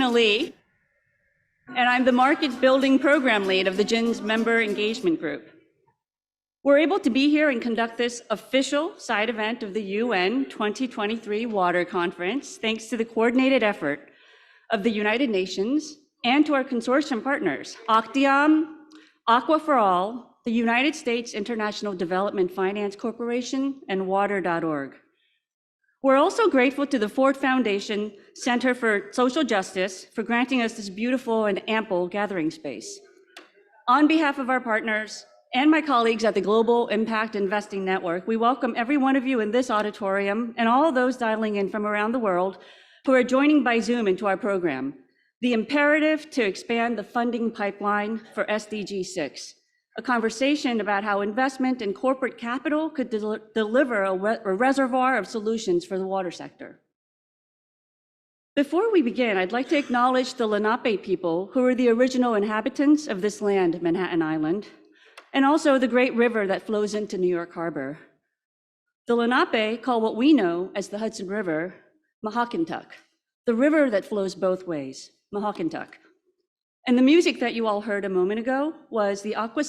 Tina Lee, and I'm the Market Building Program Lead of the GIIN's Member Engagement Group. We're able to be here and conduct this official side event of the UN 2023 Water Conference thanks to the coordinated effort of the United Nations and to our consortium partners, ACTIAM, Aqua for All, the United States International Development Finance Corporation, and Water.org. We're also grateful to the Ford Foundation Center for Social Justice for granting us this beautiful and ample gathering space. On behalf of our partners and my colleagues at the Global Impact Investing Network, we welcome every one of you in this auditorium and all those dialing in from around the world who are joining by Zoom into our program, the imperative to expand the funding pipeline for SDG6, a conversation about how investment in corporate capital could deliver a reservoir of solutions for the water sector. Before we begin, I'd like to acknowledge the Lenape people who are the original inhabitants of this land, Manhattan Island, and also the great river that flows into New York Harbor. The Lenape call what we know as the Hudson River Mahawkentuck, the river that flows both ways, Mahawkentuck. And the music that you all heard a moment ago was the Aqua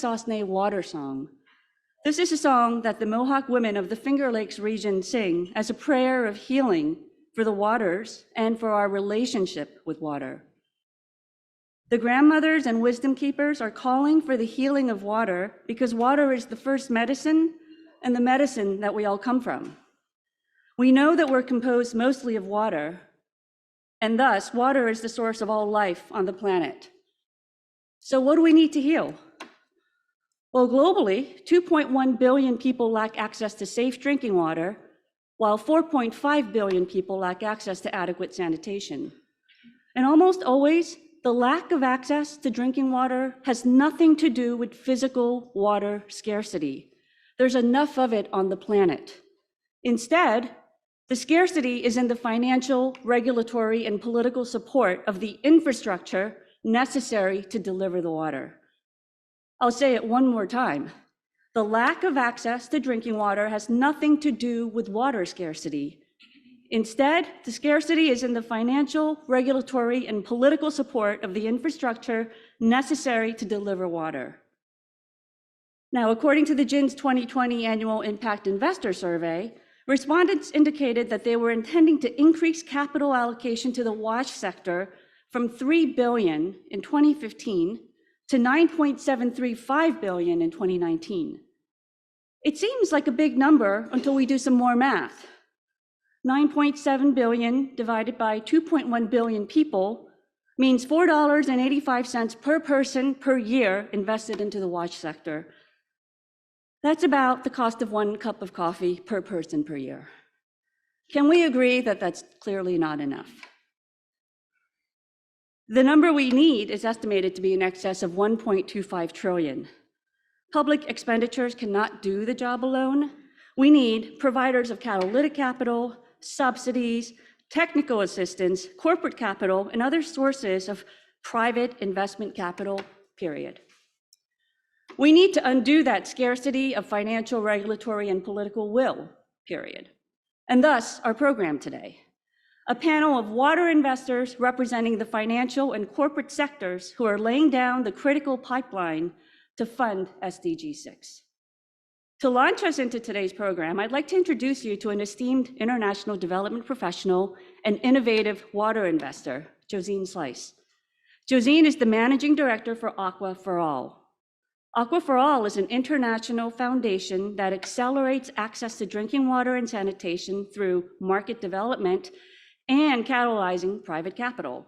Water Song. This is a song that the Mohawk women of the Finger Lakes region sing as a prayer of healing for the waters and for our relationship with water. The grandmothers and wisdom keepers are calling for the healing of water because water is the first medicine and the medicine that we all come from. We know that we're composed mostly of water, and thus water is the source of all life on the planet. So what do we need to heal? Well, globally, 2.1 billion people lack access to safe drinking water, while 4.5 billion people lack access to adequate sanitation. And almost always, the lack of access to drinking water has nothing to do with physical water scarcity. There's enough of it on the planet. Instead, the scarcity is in the financial, regulatory, and political support of the infrastructure necessary to deliver the water. I'll say it one more time. The lack of access to drinking water has nothing to do with water scarcity. Instead, the scarcity is in the financial, regulatory, and political support of the infrastructure necessary to deliver water. Now, according to the GIIN's 2020 Annual Impact Investor Survey, respondents indicated that they were intending to increase capital allocation to the wash sector from $3 billion in 2015 to $9.735 billion in 2019. It seems like a big number until we do some more math. 9.7 billion divided by 2.1 billion people means $4.85 per person per year invested into the wash sector. That's about the cost of 1 cup of coffee per person per year. Can we agree that that's clearly not enough? The number we need is estimated to be in excess of 1.25 trillion. Public expenditures cannot do the job alone. We need providers of catalytic capital, subsidies, technical assistance, corporate capital, and other sources of private investment capital, period. We need to undo that scarcity of financial, regulatory, and political will, period. And thus, our program today. A panel of water investors representing the financial and corporate sectors who are laying down the critical pipeline to fund SDG6. To launch us into today's program, I'd like to introduce you to an esteemed international development professional and innovative water investor, Josine Slice. Josine is the managing director for Aqua for All. Aqua for All is an international foundation that accelerates access to drinking water and sanitation through market development and catalyzing private capital.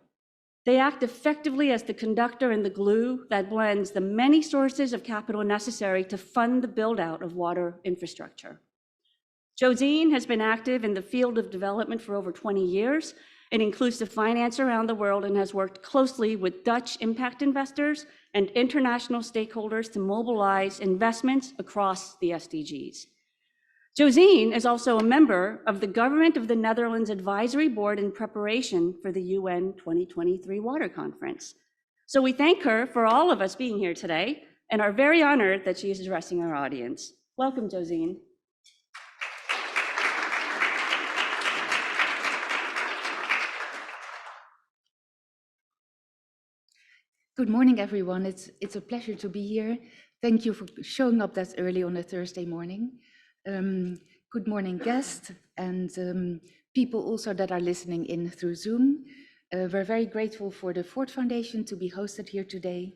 They act effectively as the conductor and the glue that blends the many sources of capital necessary to fund the build-out of water infrastructure. Josine has been active in the field of development for over 20 years in inclusive finance around the world and has worked closely with Dutch impact investors and international stakeholders to mobilize investments across the SDGs. Josine is also a member of the Government of the Netherlands Advisory Board in preparation for the UN 2023 Water Conference. So we thank her for all of us being here today and are very honored that she is addressing our audience. Welcome, Josine. Good morning, everyone. It's a pleasure to be here. Thank you for showing up that early on a Thursday morning. Good morning, guests, and people also that are listening in through Zoom. We're very grateful for the Ford Foundation to be hosted here today.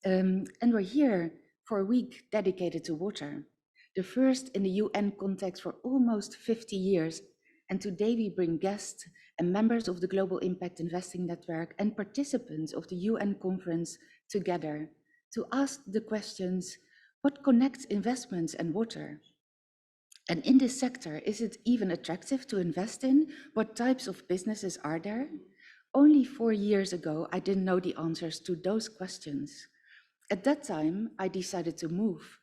And we're here for a week dedicated to water, the first in the UN context for almost 50 years. And today we bring guests and members of the Global Impact Investing Network and participants of the UN conference together to ask the questions, what connects investments and water? And in this sector, is it even attractive to invest in? What types of businesses are there? Only 4 years ago, I didn't know the answers to those questions. At that time, I decided to move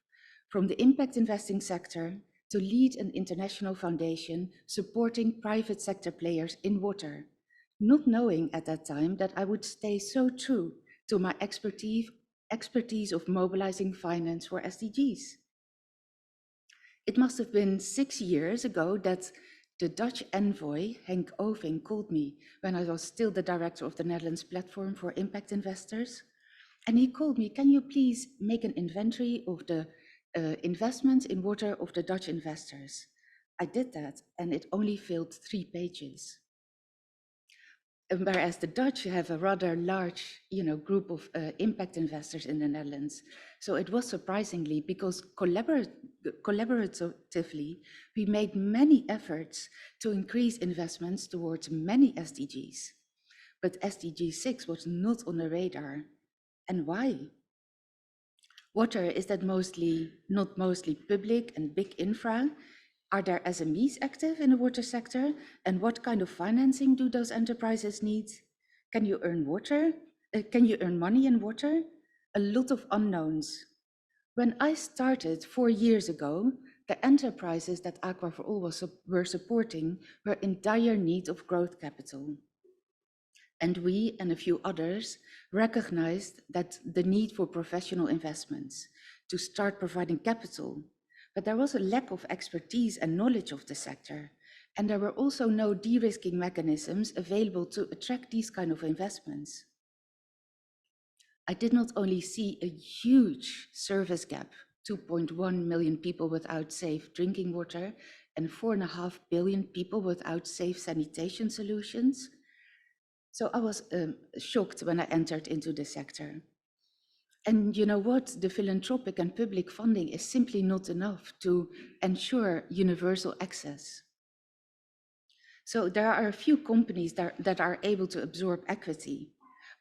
from the impact investing sector to lead an international foundation supporting private sector players in water, not knowing at that time that I would stay so true to my expertise of mobilizing finance for SDGs. It must have been 6 years ago that the Dutch envoy, Incofin, called me when I was still the director of the Netherlands Platform for Impact Investors. And he called me, can you please make an inventory of the investments in water of the Dutch investors? I did that, and it only filled 3 pages. And whereas the Dutch have a rather large, group of impact investors in the Netherlands. So it was surprisingly, because collaboratively, we made many efforts to increase investments towards many SDGs. But SDG6 was not on the radar. And why? Water, is that not mostly public and big infra? Are there SMEs active in the water sector? And what kind of financing do those enterprises need? Can you earn money in water? A lot of unknowns. When I started 4 years ago, the enterprises that Aqua for All were supporting were in dire need of growth capital. And we and a few others recognized that the need for professional investments to start providing capital, but there was a lack of expertise and knowledge of the sector, and there were also no de-risking mechanisms available to attract these kind of investments. I did not only see a huge service gap, 2.1 million people without safe drinking water and 4.5 billion people without safe sanitation solutions. So I was shocked when I entered into the sector. And you know what? The philanthropic and public funding is simply not enough to ensure universal access. So there are a few companies that are able to absorb equity,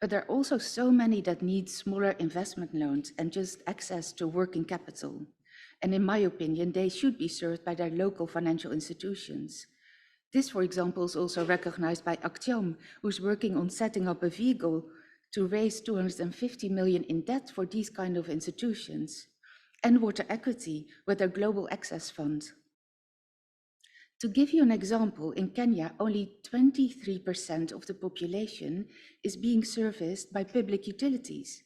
but there are also so many that need smaller investment loans and just access to working capital. And in my opinion, they should be served by their local financial institutions. This, for example, is also recognized by ACTIAM, who's working on setting up a vehicle to raise 250 million in debt for these kind of institutions, and Water Equity with their Global Access Fund. To give you an example, in Kenya, only 23% of the population is being serviced by public utilities,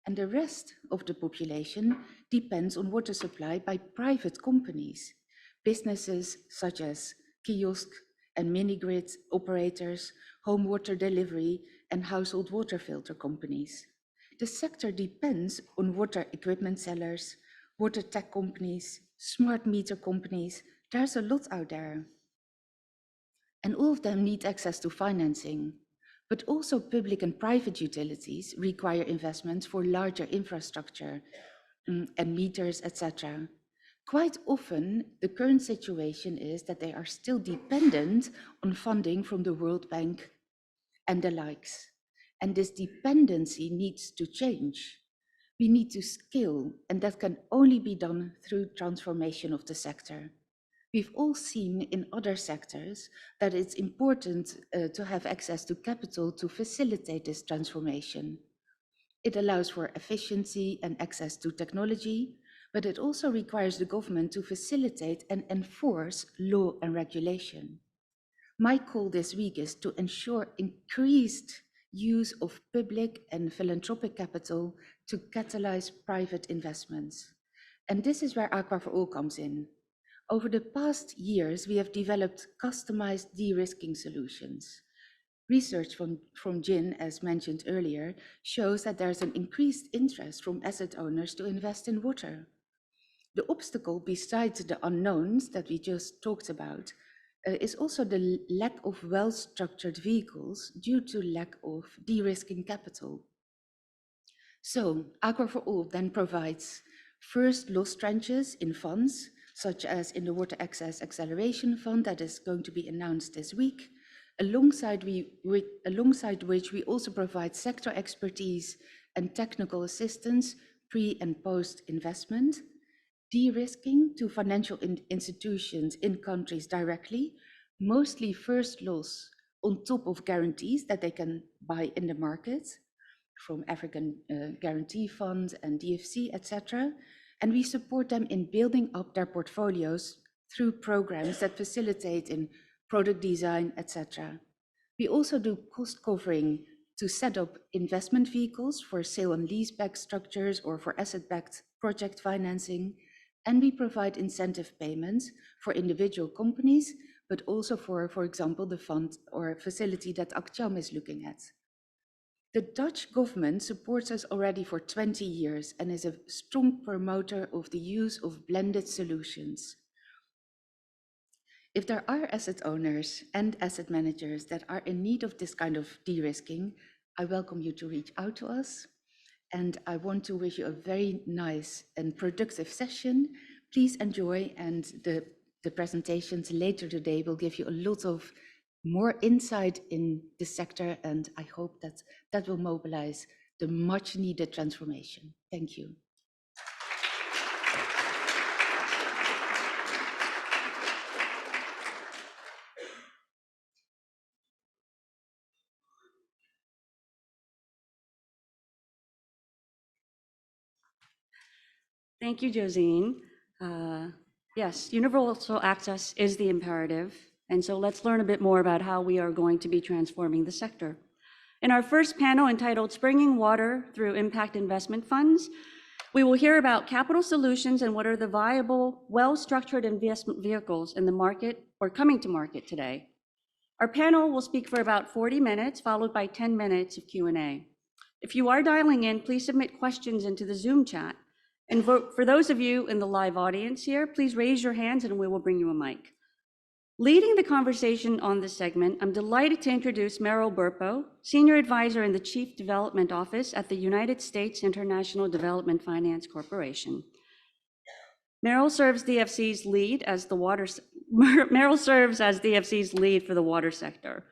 and the rest of the population depends on water supply by private companies, businesses such as kiosk and mini-grid operators, home water delivery, and household water filter companies. The sector depends on water equipment sellers, water tech companies, smart meter companies. There's a lot out there. And all of them need access to financing. But also public and private utilities require investments for larger infrastructure and meters, etc. Quite often, the current situation is that they are still dependent on funding from the World Bank and the likes. And this dependency needs to change. We need to scale, and that can only be done through transformation of the sector. We've all seen in other sectors that it's important to have access to capital to facilitate this transformation. It allows for efficiency and access to technology, but it also requires the government to facilitate and enforce law and regulation. My call this week is to ensure increased use of public and philanthropic capital to catalyze private investments. And this is where Aqua for All comes in. Over the past years, we have developed customized de-risking solutions. Research from GIIN, as mentioned earlier, shows that there's an increased interest from asset owners to invest in water. The obstacle, besides the unknowns that we just talked about, is also the lack of well-structured vehicles due to lack of de-risking capital. So Aqua for All then provides first loss tranches in funds, such as in the Water Access Acceleration Fund that is going to be announced this week, alongside which we also provide sector expertise and technical assistance pre and post investment, de-risking to financial institutions in countries directly, mostly first loss on top of guarantees that they can buy in the market from African Guarantee Fund and DFC, etc. And we support them in building up their portfolios through programs that facilitate in product design, etc. We also do cost covering to set up investment vehicles for sale and leaseback structures or for asset-backed project financing. And we provide incentive payments for individual companies, but also for example, the fund or facility that ACTIAM is looking at. The Dutch government supports us already for 20 years and is a strong promoter of the use of blended solutions. If there are asset owners and asset managers that are in need of this kind of de-risking, I welcome you to reach out to us. And I want to wish you a very nice and productive session. Please enjoy, and the presentations later today will give you a lot of more insight in the sector, and I hope that that will mobilize the much needed transformation. Thank you. Thank you, Josine. Yes, universal access is the imperative. And so let's learn a bit more about how we are going to be transforming the sector. In our first panel entitled Springing Water Through Impact Investment Funds, we will hear about capital solutions and what are the viable, well-structured investment vehicles in the market or coming to market today. Our panel will speak for about 40 minutes, followed by 10 minutes of Q&A. If you are dialing in, please submit questions into the Zoom chat. And for those of you in the live audience here, please raise your hands and we will bring you a mic. Leading the conversation on this segment, I'm delighted to introduce Meryl Burpo, Senior Advisor in the Chief Development Office at the United States International Development Finance Corporation. Meryl serves DFC's lead as Meryl serves as DFC's lead for the water sector.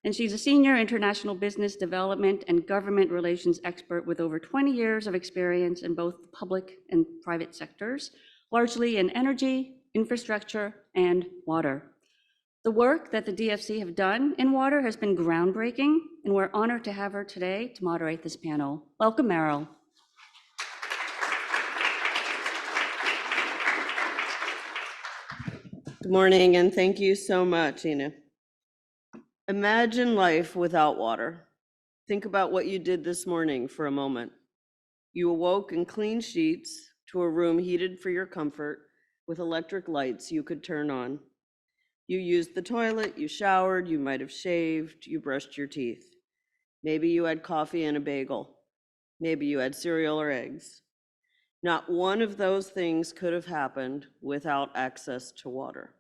And she's a senior international business development and government relations expert with over 20 years of experience in both the public and private sectors, largely in energy, infrastructure, and water. The work that the DFC have done in water has been groundbreaking, and we're honored to have her today to moderate this panel. Welcome, Meryl. Good morning, and thank you so much, Ina. Imagine life without water. Think about what you did this morning for a moment. You awoke in clean sheets to a room heated for your comfort with electric lights you could turn on. You used the toilet, you showered, you might have shaved, you brushed your teeth. Maybe you had coffee and a bagel. Maybe you had cereal or eggs. Not one of those things could have happened without access to water.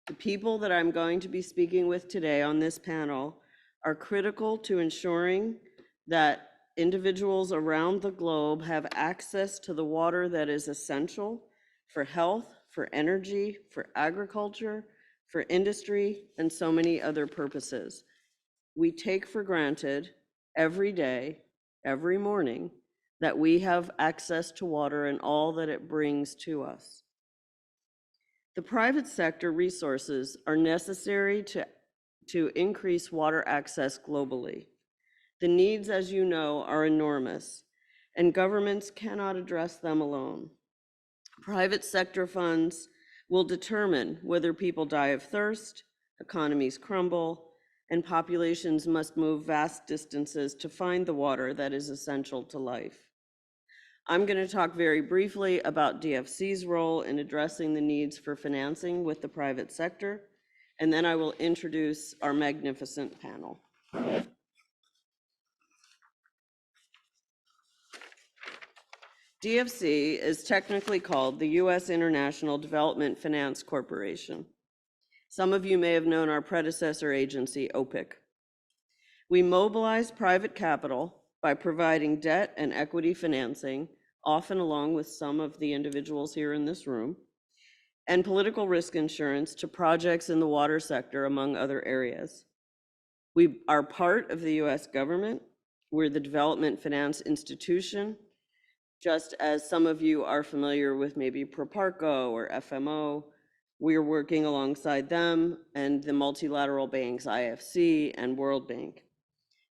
The people that I'm going to be speaking with today on this panel are critical to ensuring that individuals around the globe have access to the water that is essential for health, for energy, for agriculture, for industry, and so many other purposes. We take for granted every day, every morning, that we have access to water and all that it brings to us. The private sector resources are necessary to increase water access globally. The needs, as you know, are enormous, and governments cannot address them alone. Private sector funds will determine whether people die of thirst, economies crumble, and populations must move vast distances to find the water that is essential to life. I'm going to talk very briefly about DFC's role in addressing the needs for financing with the private sector, and then I will introduce our magnificent panel. DFC is technically called the U.S. International Development Finance Corporation. Some of you may have known our predecessor agency, OPIC. We mobilize private capital by providing debt and equity financing, often along with some of the individuals here in this room, and political risk insurance to projects in the water sector, among other areas. We are part of the US government. We're the development finance institution, just as some of you are familiar with maybe Proparco or FMO. We're working alongside them and the multilateral banks, IFC and World Bank,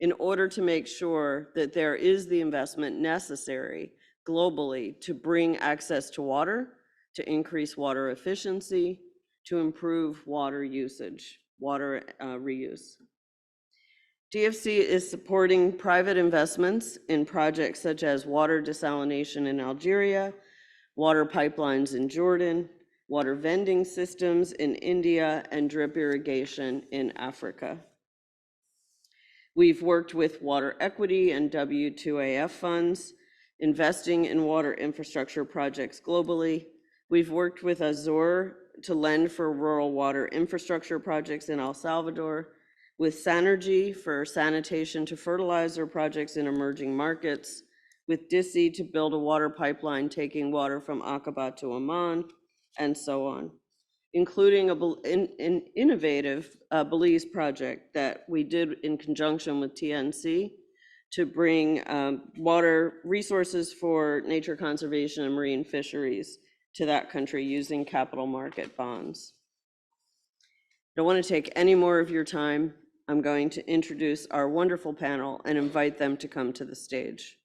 in order to make sure that there is the investment necessary globally to bring access to water, to increase water efficiency, to improve water usage, water reuse. DFC is supporting private investments in projects such as water desalination in Algeria, water pipelines in Jordan, water vending systems in India, and drip irrigation in Africa. We've worked with water equity and W2AF funds, investing in water infrastructure projects globally. We've worked with Azur to lend for rural water infrastructure projects in El Salvador, with Sanergy for sanitation to fertilizer projects in emerging markets, with DISI to build a water pipeline taking water from Aqaba to Oman, and so on, including an innovative Belize project that we did in conjunction with TNC to bring water resources for nature conservation and marine fisheries to that country using capital market bonds. Don't want to take any more of your time. I'm going to introduce our wonderful panel and invite them to come to the stage.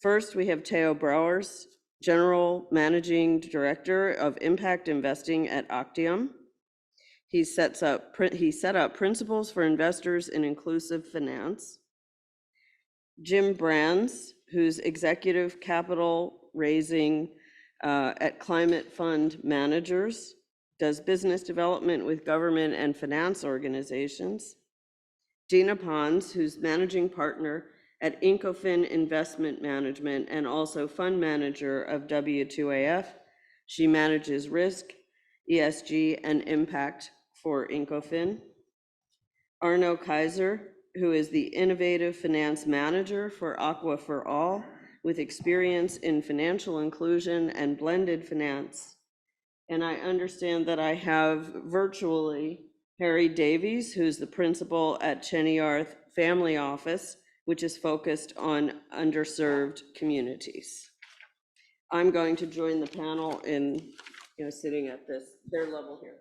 First, we have Theo Brouwers, General Managing Director of Impact Investing at ACTIAM. He set up principles for investors in inclusive finance. Jim Brands, who's Executive Capital Raising at Climate Fund Managers, does business development with government and finance organizations. Dina Pons, who's Managing Partner at Incofin Investment Management and also fund manager of W2AF. She manages risk, ESG, and impact for Incofin. Arno Kaiser, who is the Innovative Finance Manager for Aqua for All, with experience in financial inclusion and blended finance. And I understand that I have virtually Harry Davies, who's the principal at Ceniarth Family Office, which is focused on underserved communities. I'm going to join the panel in sitting at their level here.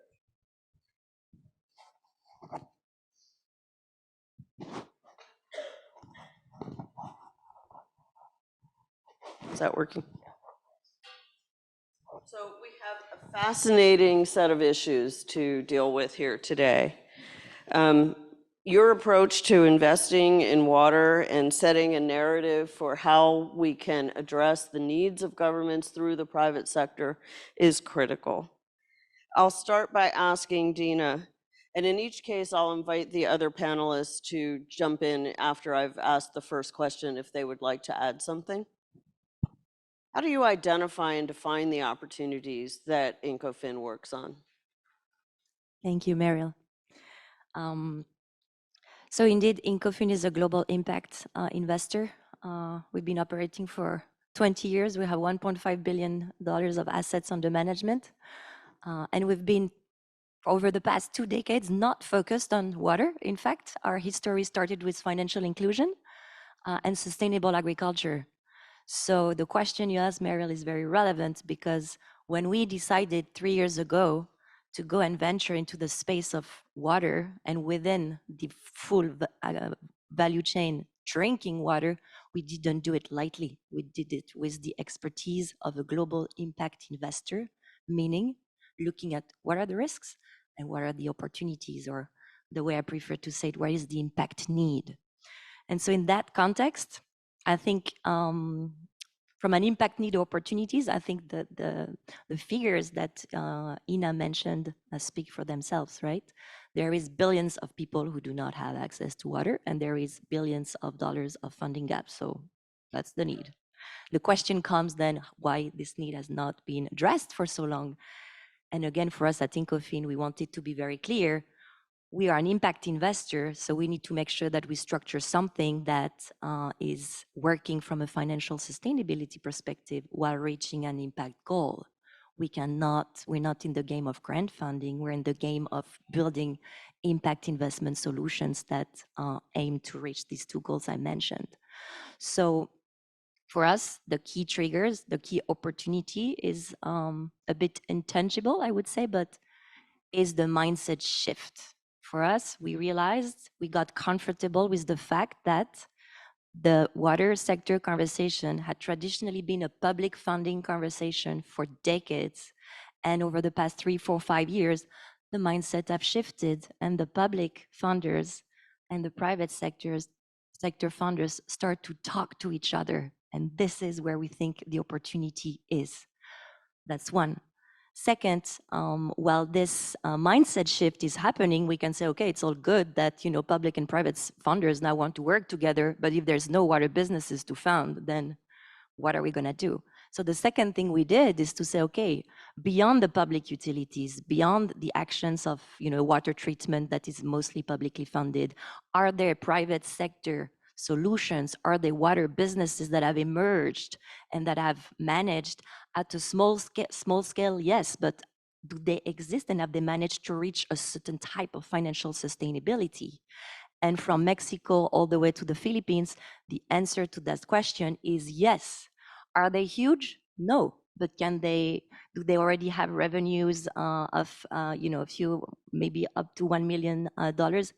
Is that working? So we have a fascinating set of issues to deal with here today. Your approach to investing in water and setting a narrative for how we can address the needs of governments through the private sector is critical. I'll start by asking Dina, and in each case, I'll invite the other panelists to jump in after I've asked the first question if they would like to add something. How do you identify and define the opportunities that Incofin works on? Thank you, Meryl. So indeed, Incofin is a global impact investor. We've been operating for 20 years. We have $1.5 billion of assets under management. And we've been, over the past 2 decades, not focused on water. In fact, our history started with financial inclusion and sustainable agriculture. So the question you asked, Meryl, is very relevant because when we decided 3 years ago to go and venture into the space of water and within the full value chain drinking water, we didn't do it lightly. We did it with the expertise of a global impact investor, meaning looking at what are the risks and what are the opportunities, or the way I prefer to say it, where is the impact need? And so in that context, I think from an impact need opportunities, I think the figures that Ina mentioned speak for themselves, right? There is billions of people who do not have access to water, and there is billions of dollars of funding gaps. So that's the need. The question comes then why this need has not been addressed for so long. And again, for us at Incofin, we wanted to be very clear. We are an impact investor, so we need to make sure that we structure something that is working from a financial sustainability perspective while reaching an impact goal. We're not in the game of grant funding, we're in the game of building impact investment solutions that aim to reach these two goals I mentioned. So for us, the key triggers, the key opportunity is a bit intangible, I would say, but is the mindset shift. For us, we realized we got comfortable with the fact that the water sector conversation had traditionally been a public funding conversation for decades. And over the past 3, 4, 5 years, the mindset have shifted, and the public funders and the private sector funders start to talk to each other. And this is where we think the opportunity is. That's one. Second, while this mindset shift is happening, we can say, okay, it's all good that public and private funders now want to work together, but if there's no water businesses to fund, then what are we going to do? So the second thing we did is to say, okay, beyond the public utilities, beyond the actions of water treatment that is mostly publicly funded, are there private sector solutions? Are there water businesses that have emerged and that have managed at a small scale? Yes, but do they exist, and have they managed to reach a certain type of financial sustainability? And from Mexico all the way to the Philippines, the answer to that question is yes. Are they huge? No. But do they already have revenues of a few, maybe up to $1 million?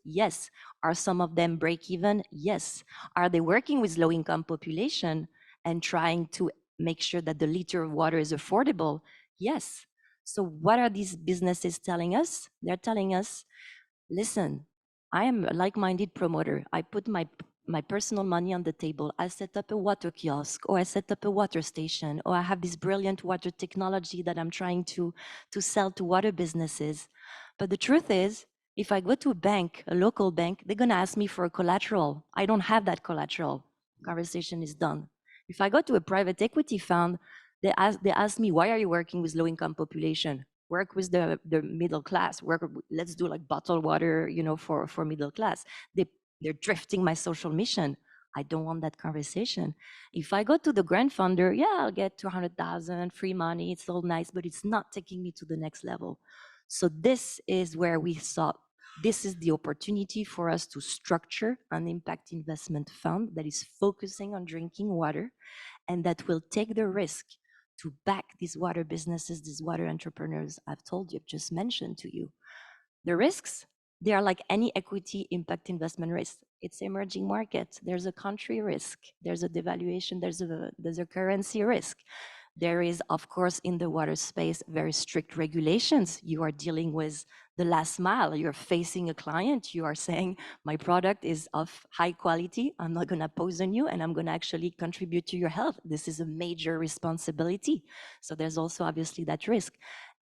Yes. Are some of them break even? Yes. Are they working with low income population and trying to make sure that the liter of water is affordable? Yes. So what are these businesses telling us? They're telling us, listen, I am a like-minded promoter. I put my personal money on the table. I set up a water kiosk, or I set up a water station, or I have this brilliant water technology that I'm trying to sell to water businesses. But the truth is, if I go to a bank, a local bank, they're gonna ask me for a collateral. I don't have that collateral. Conversation is done. If I go to a private equity fund, they ask me, why are you working with low-income population? Work with the middle class. Let's do like bottled water, for middle class. They're drifting my social mission. I don't want that conversation. If I go to the grant funder, yeah, I'll get 200,000 free money. It's all nice, but it's not taking me to the next level. So this is where we saw this is the opportunity for us to structure an impact investment fund that is focusing on drinking water and that will take the risk to back these water businesses, these water entrepreneurs I've just mentioned to you. The risks, they are like any equity impact investment risk. It's emerging market. There's a country risk. There's a devaluation. There's a currency risk. There is, of course, in the water space, very strict regulations. You are dealing with the last mile. You're facing a client. You are saying, my product is of high quality. I'm not going to poison you, and I'm going to actually contribute to your health. This is a major responsibility. So there's also obviously that risk.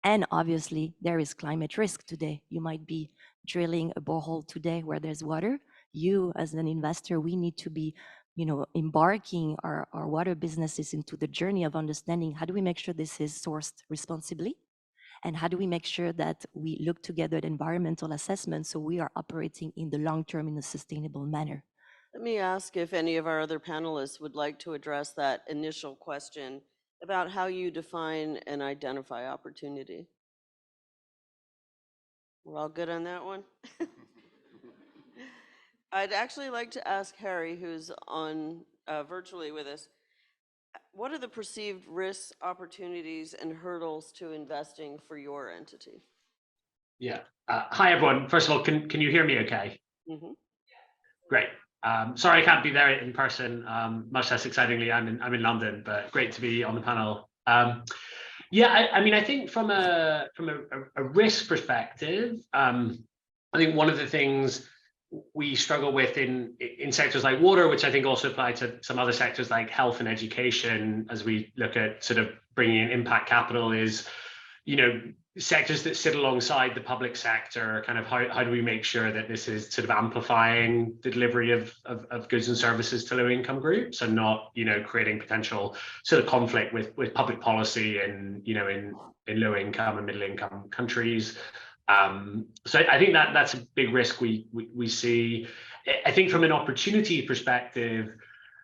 And obviously, there is climate risk today. You might be drilling a borehole today where there's water. You, as an investor, we need to be embarking our water businesses into the journey of understanding how do we make sure this is sourced responsibly, and how do we make sure that we look together at environmental assessment so we are operating in the long term in a sustainable manner. Let me ask if any of our other panelists would like to address that initial question about how you define and identify opportunity. We're all good on that one? I'd actually like to ask Harry, who's on virtually with us, what are the perceived risks, opportunities, and hurdles to investing for your entity? Yeah. Hi, everyone. First of all, can you hear me okay? Mm-hmm. Great. Sorry I can't be there in person. Much less excitingly, I'm in London, but great to be on the panel. Yeah, I mean, I think from a risk perspective, I think one of the things we struggle with in sectors like water, which I think also apply to some other sectors like health and education, as we look at sort of bringing in impact capital, is, you know, sectors that sit alongside the public sector. Kind of how do we make sure that this is sort of amplifying the delivery of goods and services to low income groups, and not, you know, creating potential sort of conflict with public policy and, you know, in low income and middle income countries. So I think that that's a big risk we see. I think from an opportunity perspective,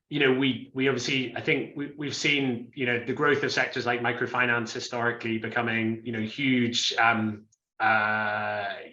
you know, we obviously, I think we've seen, you know, the growth of sectors like microfinance historically becoming, you know, huge, you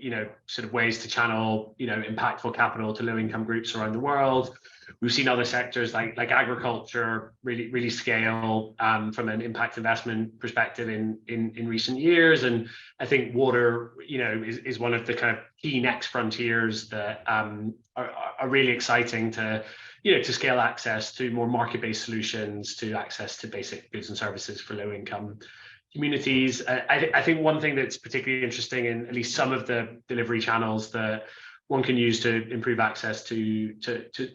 know, sort of ways to channel, you know, impactful capital to low income groups around the world. We've seen other sectors like agriculture really scale from an impact investment perspective in recent years. And I think water, you know, is one of the kind of key next frontiers that are really exciting to, you know, to scale access to more market-based solutions, to access to basic goods and services for low-income communities. I think one thing that's particularly interesting in at least some of the delivery channels that one can use to improve access to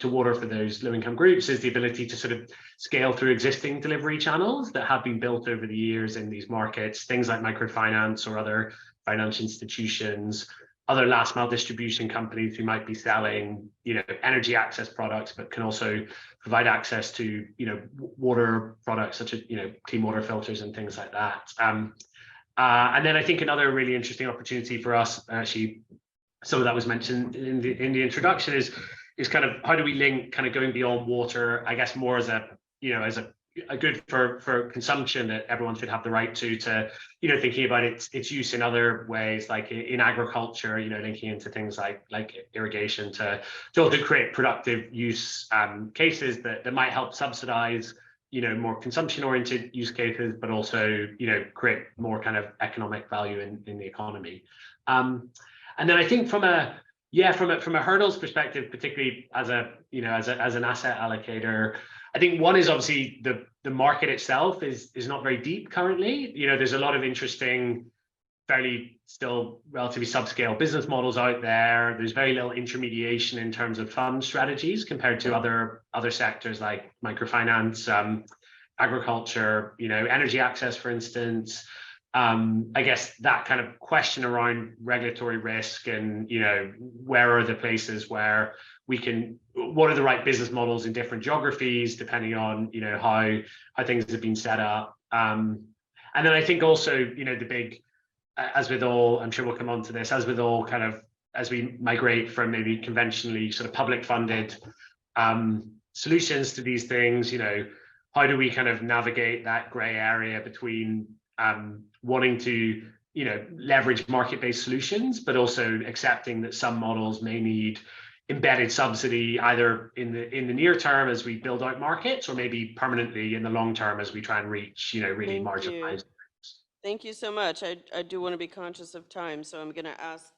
water for those low-income groups is the ability to sort of scale through existing delivery channels that have been built over the years in these markets, things like microfinance or other financial institutions, other last mile distribution companies who might be selling, you know, energy access products, but can also provide access to, you know, water products such as, you know, clean water filters and things like that. And then I think another really interesting opportunity for us, actually, some of that was mentioned in the introduction, is kind of how do we link kind of going beyond water, I guess, more as a, you know, as a good for consumption that everyone should have the right to, you know, thinking about its use in other ways, like in agriculture, you know, linking into things like irrigation to also create productive use cases that might help subsidize, you know, more consumption oriented use cases, but also, you know, create more kind of economic value in the economy. And then I think from a hurdles perspective, particularly as a, you know, as an asset allocator, I think one is obviously the market itself is not very deep currently. You know, there's a lot of interesting, fairly still relatively subscale business models out there. There's very little intermediation in terms of fund strategies compared to other sectors like microfinance, agriculture, you know, energy access, for instance. I guess that kind of question around regulatory risk and, you know, where are the places where we can, what are the right business models in different geographies, depending on, you know, how things have been set up. And then I think also, you know, the big, as with all, I'm sure we'll come on to this, as with all kind of, as we migrate from maybe conventionally sort of public funded solutions to these things, you know, how do we kind of navigate that gray area between wanting to, you know, leverage market-based solutions, but also accepting that some models may need embedded subsidy either in the near term as we build out markets, or maybe permanently in the long term as we try and reach, you know, really marginalized. Thank you so much. I do want to be conscious of time, so I'm going to ask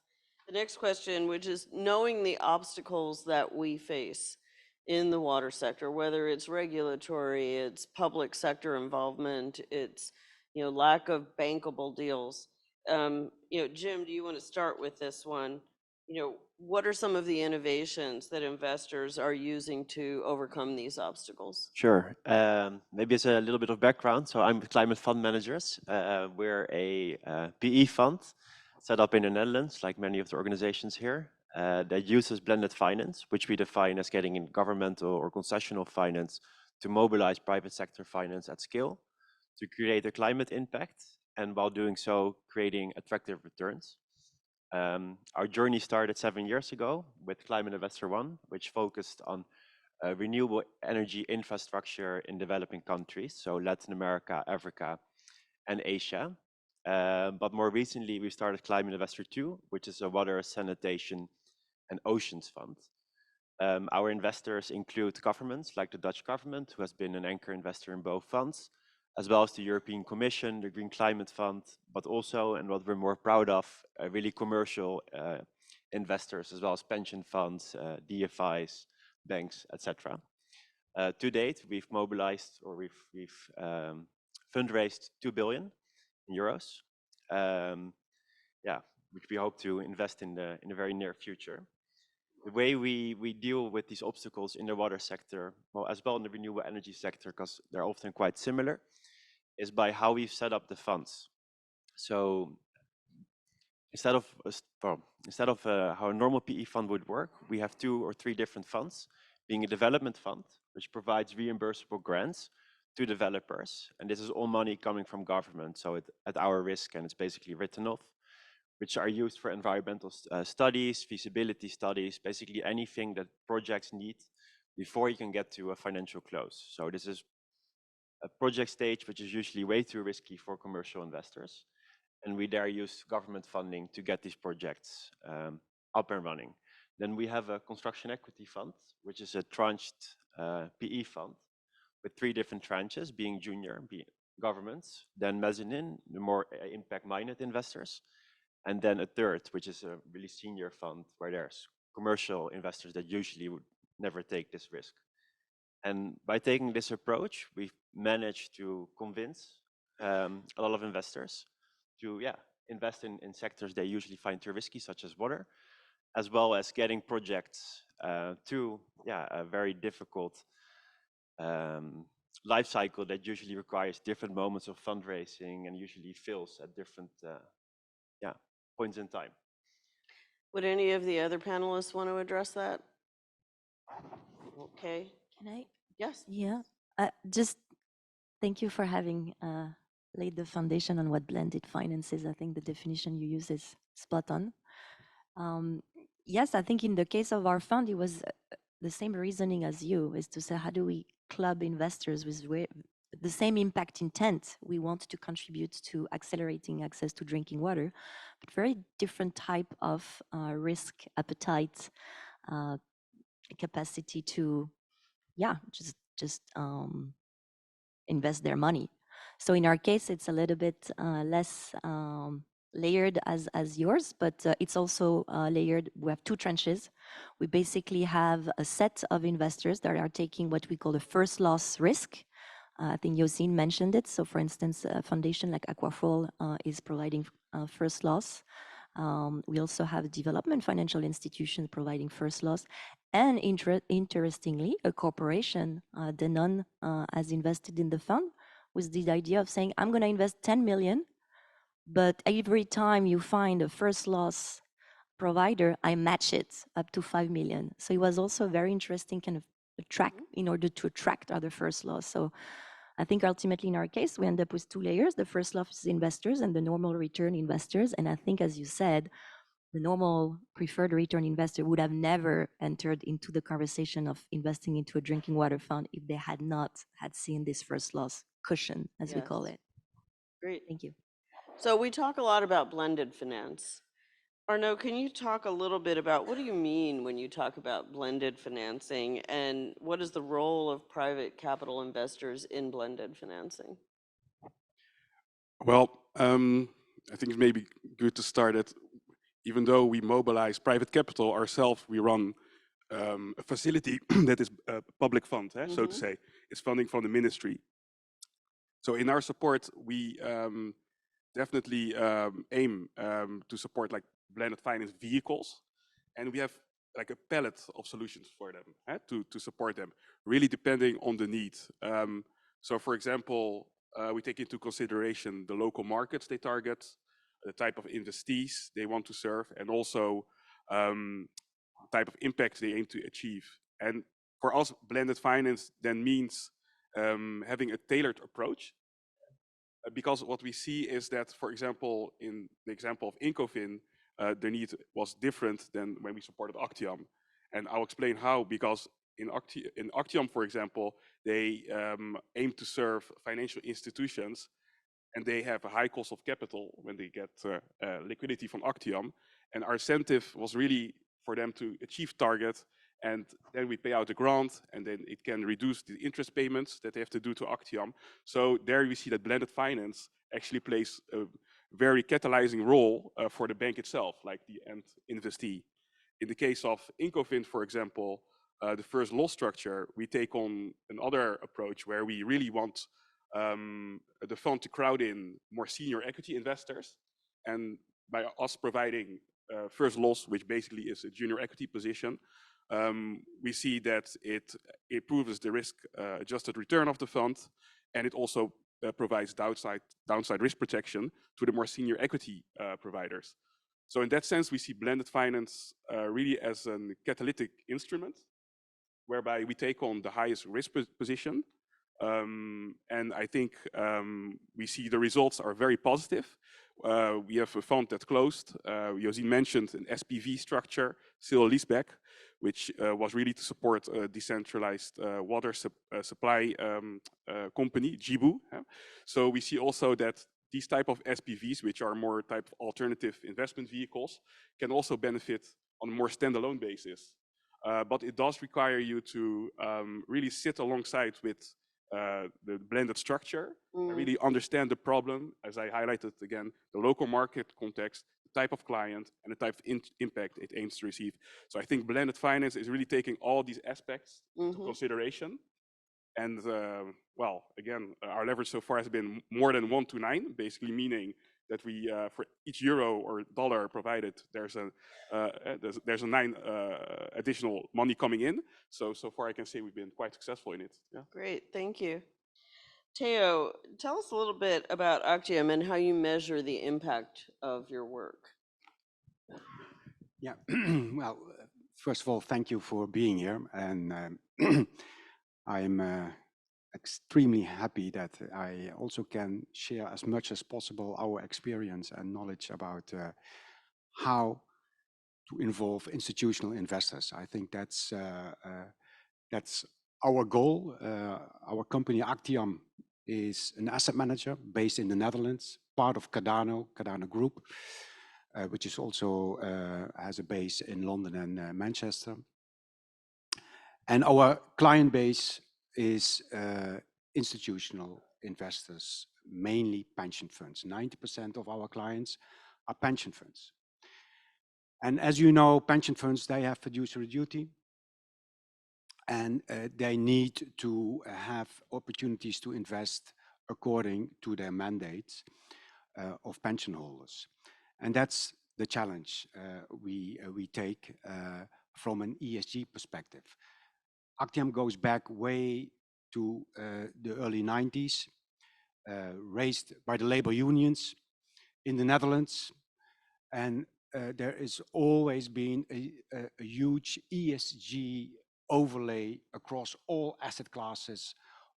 the next question, which is, knowing the obstacles that we face in the water sector, whether it's regulatory, it's public sector involvement, it's, you know, lack of bankable deals. You know, Jim, do you want to start with this one? You know, what are some of the innovations that investors are using to overcome these obstacles? Sure. Maybe it's a little bit of background. So I'm with Climate Fund Managers. We're a PE fund set up in the Netherlands, like many of the organizations here. That uses blended finance, which we define as getting in governmental or concessional finance to mobilize private sector finance at scale to create a climate impact, and while doing so, creating attractive returns. Our journey started 7 years ago with Climate Investor One, which focused on renewable energy infrastructure in developing countries, so Latin America, Africa, and Asia. But more recently, we started Climate Investor Two, which is a water, sanitation, and oceans fund. Our investors include governments like the Dutch government, who has been an anchor investor in both funds, as well as the European Commission, the Green Climate Fund, but also, and what we're more proud of, really commercial investors, as well as pension funds, DFIs, banks, etc. To date, we've mobilized, or we've fundraised 2 billion euros, yeah, which we hope to invest in the very near future. the way we deal with these obstacles in the water sector, well, as well in the renewable energy sector, because they're often quite similar, is by how we've set up the funds. So instead of how a normal PE fund would work, we have 2 or 3 different funds, being a development fund, which provides reimbursable grants to developers. And this is all money coming from government, so at our risk, and it's basically written off, which are used for environmental studies, feasibility studies, basically anything that projects need before you can get to a financial close. So this is a project stage, which is usually way too risky for commercial investors. And we there use government funding to get these projects up and running. Then we have a construction equity fund, which is a tranched PE fund with 3 different tranches, being junior, being governments, then mezzanine, the more impact-minded investors, and then a third, which is a really senior fund where there's commercial investors that usually would never take this risk. And by taking this approach, we've managed to convince a lot of investors to invest in sectors they usually find too risky, such as water, as well as getting projects to a very difficult life cycle that usually requires different moments of fundraising and usually fails at different points in time. Would any of the other panelists want to address that? Okay, Can I? yes. Yeah. Just thank you for having laid the foundation on what blended finance is. I think the definition you use is spot on. Yes, I think in the case of our fund, it was the same reasoning as you, is to say, how do we club investors with the same impact intent? We want to contribute to accelerating access to drinking water, but very different type of risk appetite, capacity to, just invest their money. So in our case, it's a little bit less layered as yours, but it's also layered. We have 2 tranches. We basically have a set of investors that are taking what we call the first loss risk. I think GIIN mentioned it. So for instance, a foundation like Aqua is providing first loss. We also have development financial institutions providing first loss. And interestingly, a corporation, Danone, has invested in the fund with the idea of saying, I'm going to invest 10 million, but every time you find a first loss provider, I match it up to 5 million. So it was also a very interesting kind of in order to attract other first loss. So I think ultimately in our case, we end up with 2 layers, the first loss investors and the normal return investors. And I think, as you said, the normal preferred return investor would have never entered into the conversation of investing into a drinking water fund if they had not seen this first loss cushion, as we call Yes. it. Great. Thank you. So we talk a lot about blended finance. Arnaud, can you talk a little bit about what do you mean when you talk about blended financing, and what is the role of private capital investors in blended financing? Well, I think it's maybe good to start it. Even though we mobilize private capital ourselves, we run a facility that is a public fund, so to say. It's funding from the ministry. So in our support, we definitely aim to support like blended finance vehicles. And we have like a palette of solutions for them to support them, really depending on the need. So for example, we take into consideration the local markets they target, the type of investees they want to serve, and also type of impact they aim to achieve. And for us, blended finance then means having a tailored approach. Because what we see is that, for example, in the example of Incofin, the need was different than when we supported ACTIAM. And I'll explain how, because in ACTIAM, for example, they aim to serve financial institutions, and they have a high cost of capital when they get liquidity from ACTIAM. And our incentive was really for them to achieve target, and then we pay out a grant, and then it can reduce the interest payments that they have to do to ACTIAM. So there we see that blended finance actually plays a very catalyzing role for the bank itself, like the end investee. In the case of Incofin, for example, the first loss structure, we take on another approach where we really want the fund to crowd in more senior equity investors. And by us providing first loss, which basically is a junior equity position, we see that it improves the risk adjusted return of the fund, and it also provides downside risk protection to the more senior equity providers. So in that sense, we see blended finance really as a catalytic instrument, whereby we take on the highest risk position. And I think we see the results are very positive. We have a fund that closed. Josien mentioned an SPV structure, sale leaseback, which was really to support a decentralized water supply company, Jibu. So we see also that these type of SPVs, which are more type of alternative investment vehicles, can also benefit on a more standalone basis. But it does require you to really sit alongside with the blended structure, and really understand the problem, as I highlighted again, the local market context, the type of client, and the type of impact it aims to receive. So I think blended finance is really taking all these aspects into consideration. And well, again, our leverage so far has been more than 1 to 9, basically meaning that we, for each euro or dollar provided, there's a 9 additional money coming in. So far I can say we've been quite successful in it. Yeah. Great, thank you. Theo, tell us a little bit about ACTIAM and how you measure the impact of your work. Yeah, well, first of all, thank you for being here. And I'm extremely happy that I also can share as much as possible our experience and knowledge about how to involve institutional investors. I think that's our goal. Our company ACTIAM is an asset manager based in the Netherlands, part of Cardano Group, which is also has a base in London and Manchester. And our client base is institutional investors, mainly pension funds. 90% of our clients are pension funds. And as you know, pension funds, they have fiduciary duty, and they need to have opportunities to invest according to their mandates of pension holders. And that's the challenge we take from an ESG perspective. ACTIAM goes back way to the early 90s, raised by the labor unions in the Netherlands. And there has always been a huge ESG overlay across all asset classes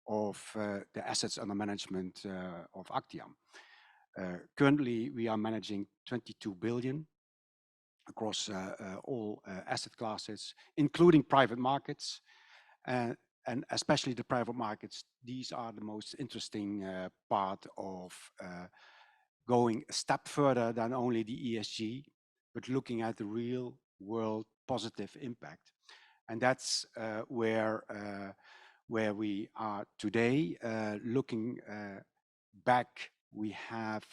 of the assets under management of ACTIAM. Currently, we are managing 22 billion across all asset classes, including private markets. And especially the private markets, these are the most interesting part of going a step further than only the ESG, but looking at the real world positive impact. And that's where we are today. Looking back, we have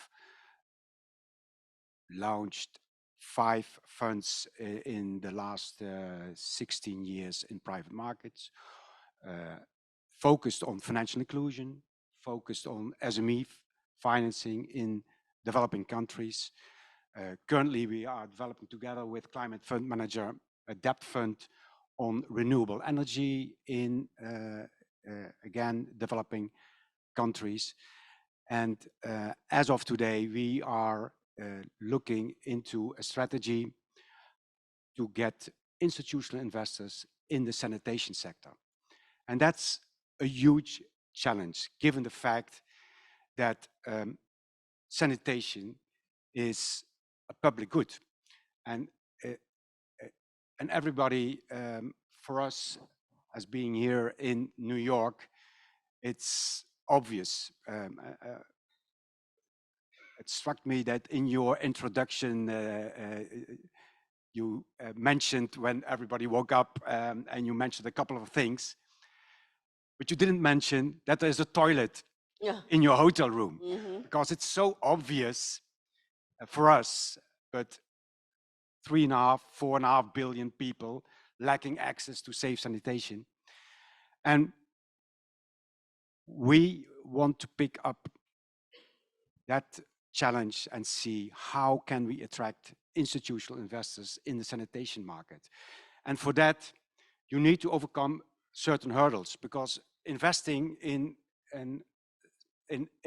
launched 5 funds in the last 16 years in private markets, focused on financial inclusion, focused on SME financing in developing countries. Currently, we are developing together with Climate Fund Manager a debt fund on renewable energy in, again, developing countries. And as of today, we are looking into a strategy to get institutional investors in the sanitation sector. And that's a huge challenge, given the fact that sanitation is a public good. And everybody, for us, as being here in New York, it's obvious. It struck me that in your introduction, you mentioned when everybody woke up, and you mentioned a couple of things, but you didn't mention that there's a toilet in your hotel room, because it's so obvious for us, but 3.5, 4.5 billion people lacking access to safe sanitation. And we want to pick up that challenge and see how can we attract institutional investors in the sanitation market. And for that, you need to overcome certain hurdles, because investing in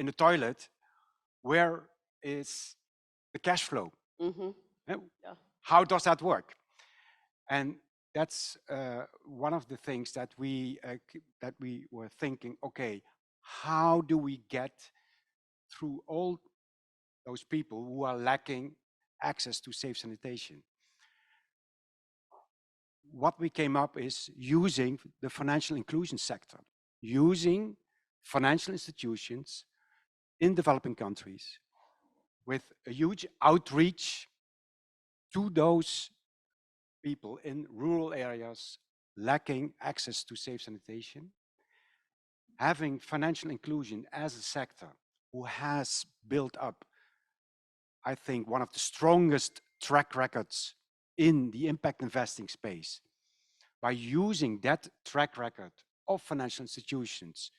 a toilet, where is the cash flow? Mm-hmm. Eh, Yeah. How does that work? And that's one of the things that we were thinking, okay, how do we get through all those people who are lacking access to safe sanitation? What we came up is using the financial inclusion sector, using financial institutions in developing countries with a huge outreach to those people in rural areas lacking access to safe sanitation, having financial inclusion as a sector who has built up, I think, one of the strongest track records in the impact investing space. By using that track record of financial institutions,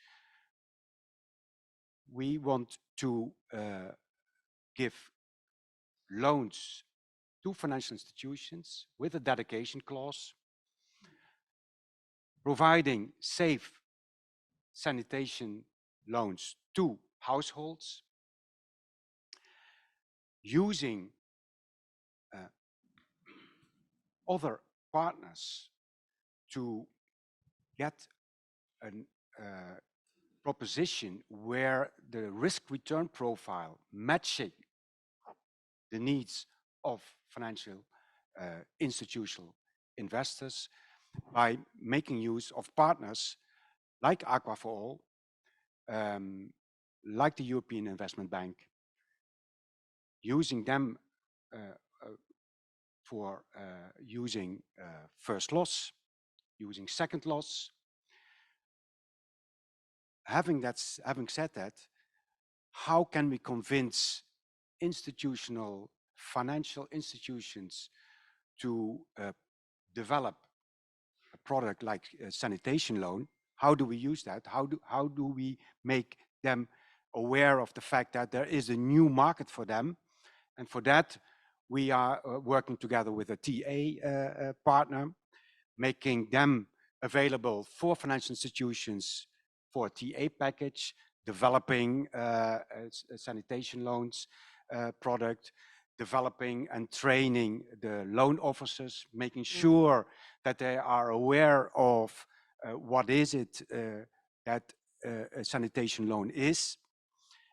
we want to give loans to financial institutions with a dedication clause, providing safe sanitation loans to households, using other partners to get a proposition where the risk-return profile matching the needs of financial institutional investors, by making use of partners like Aqua for All, like the European Investment Bank, using them for using first loss, using second loss. Having said that, how can we convince institutional financial institutions to develop a product like a sanitation loan? How do we use that? How do we make them aware of the fact that there is a new market for them? And for that, we are working together with a TA partner, making them available for financial institutions for a TA package, developing a sanitation loans product, developing and training the loan officers, making sure that they are aware of what is it that a sanitation loan is.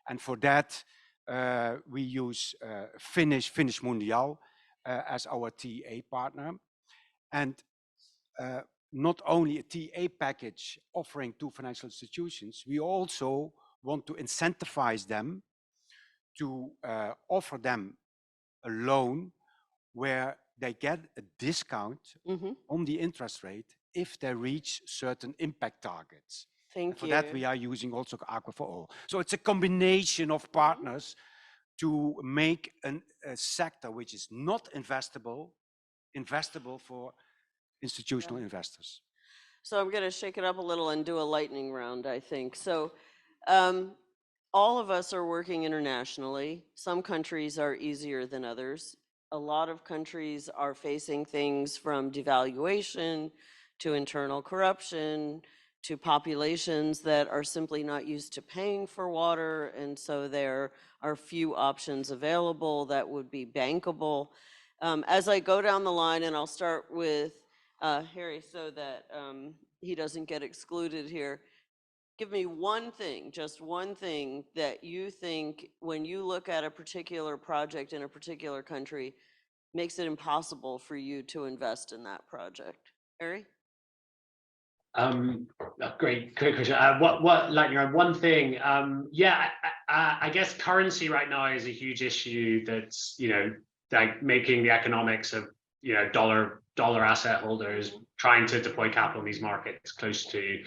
And for that, we use Finnish Mundial as our TA partner. And not only a TA package offering to financial institutions, we also want to incentivize them to offer them a loan where they get a discount on the interest rate if they reach certain impact targets. Thank For you. that, we are using also Aqua for All. So it's a combination of partners to make a sector which is not investable for institutional investors. So I'm going to shake it up a little and do a lightning round, I think. So all of us are working internationally. Some countries are easier than others. A lot of countries are facing things from devaluation to internal corruption to populations that are simply not used to paying for water. And so there are few options available that would be bankable. As I go down the line, and I'll start with Harry so that he doesn't get excluded here. Give me one thing, just one thing that you think when you look at a particular project in a particular country makes it impossible for you to invest in that project. Harry? Great question. Lightning round, one thing, yeah, I guess currency right now is a huge issue that's, like making the economics of, dollar asset holders trying to deploy capital in these markets close to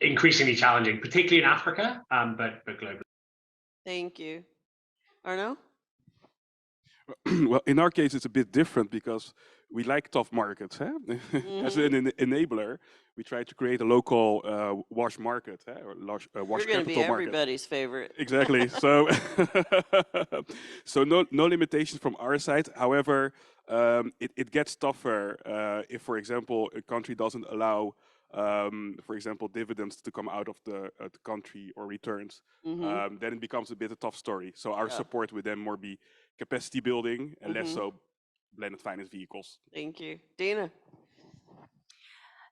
increasingly challenging, particularly in Africa, but globally. Thank you. Arno? Well, in our case, it's a bit different because we like tough markets. Huh? As an enabler, we try to create a local wash market, or wash You're going to be capital market. everybody's favorite. Exactly. So, so no limitations from our side. However, it gets tougher if, for example, a country doesn't allow, for example, dividends to come out of the country or returns. Then it becomes a bit a tough story. So our support would then more be capacity building and less so blended finance vehicles. Thank you. Dina?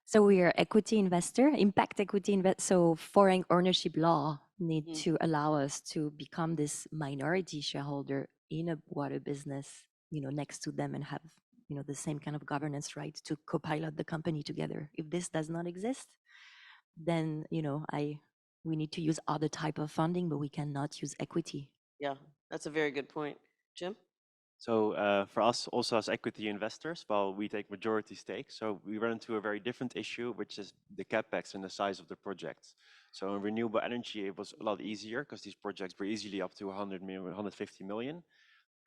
So we are equity investor, impact equity investor. So foreign ownership law need to allow us to become this minority shareholder in a water business, next to them and have, the same kind of governance rights to co-pilot the company together. If this does not exist, then, we need to use other type of funding, but we cannot use equity. Yeah, that's a very good point. Jim? So for us, also as equity investors, well, we take majority stake. So we run into a very different issue, which is the capex and the size of the projects. So in renewable energy, it was a lot easier because these projects were easily up to 100 million, 150 million.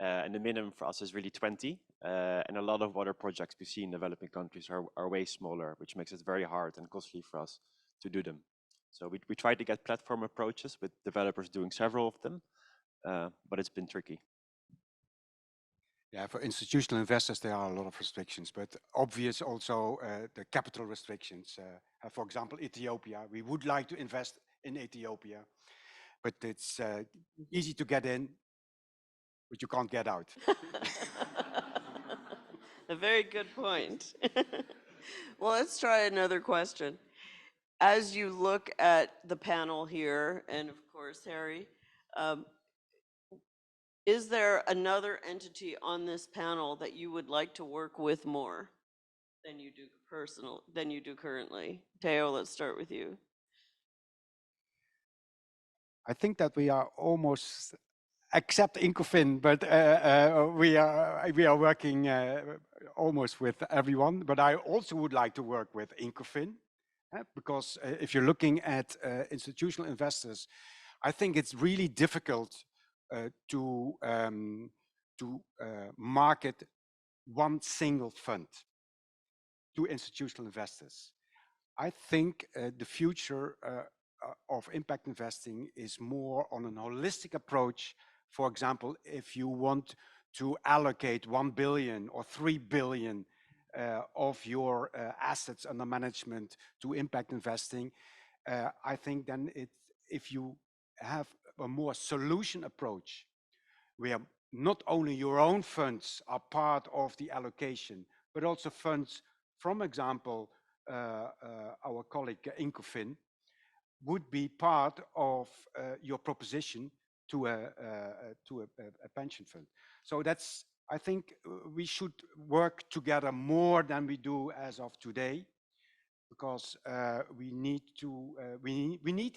And the minimum for us is really 20. And a lot of water projects we see in developing countries are way smaller, which makes it very hard and costly for us to do them. So we try to get platform approaches with developers doing several of them, but it's been tricky. Yeah, for institutional investors, there are a lot of restrictions, but obvious also the capital restrictions. For example, Ethiopia, we would like to invest in Ethiopia, but it's easy to get in, but you can't get out. A very good point. Well, let's try another question. As you look at the panel here, and of course, Harry, is there another entity on this panel that you would like to work with more than you do currently? Teo, let's start with you. I think that we are almost, except Incofin, but we are working almost with everyone. But I also would like to work with Incofin, because if you're looking at institutional investors, I think it's really difficult to market one single fund to institutional investors. I think the future of impact investing is more on an holistic approach. For example, if you want to allocate 1 billion or 3 billion of your assets under management to impact investing, I think then if you have a more solution approach, where not only your own funds are part of the allocation, but also funds from example, our colleague Incofin would be part of your proposition to a pension fund. So that's, I think we should work together more than we do as of today, because we need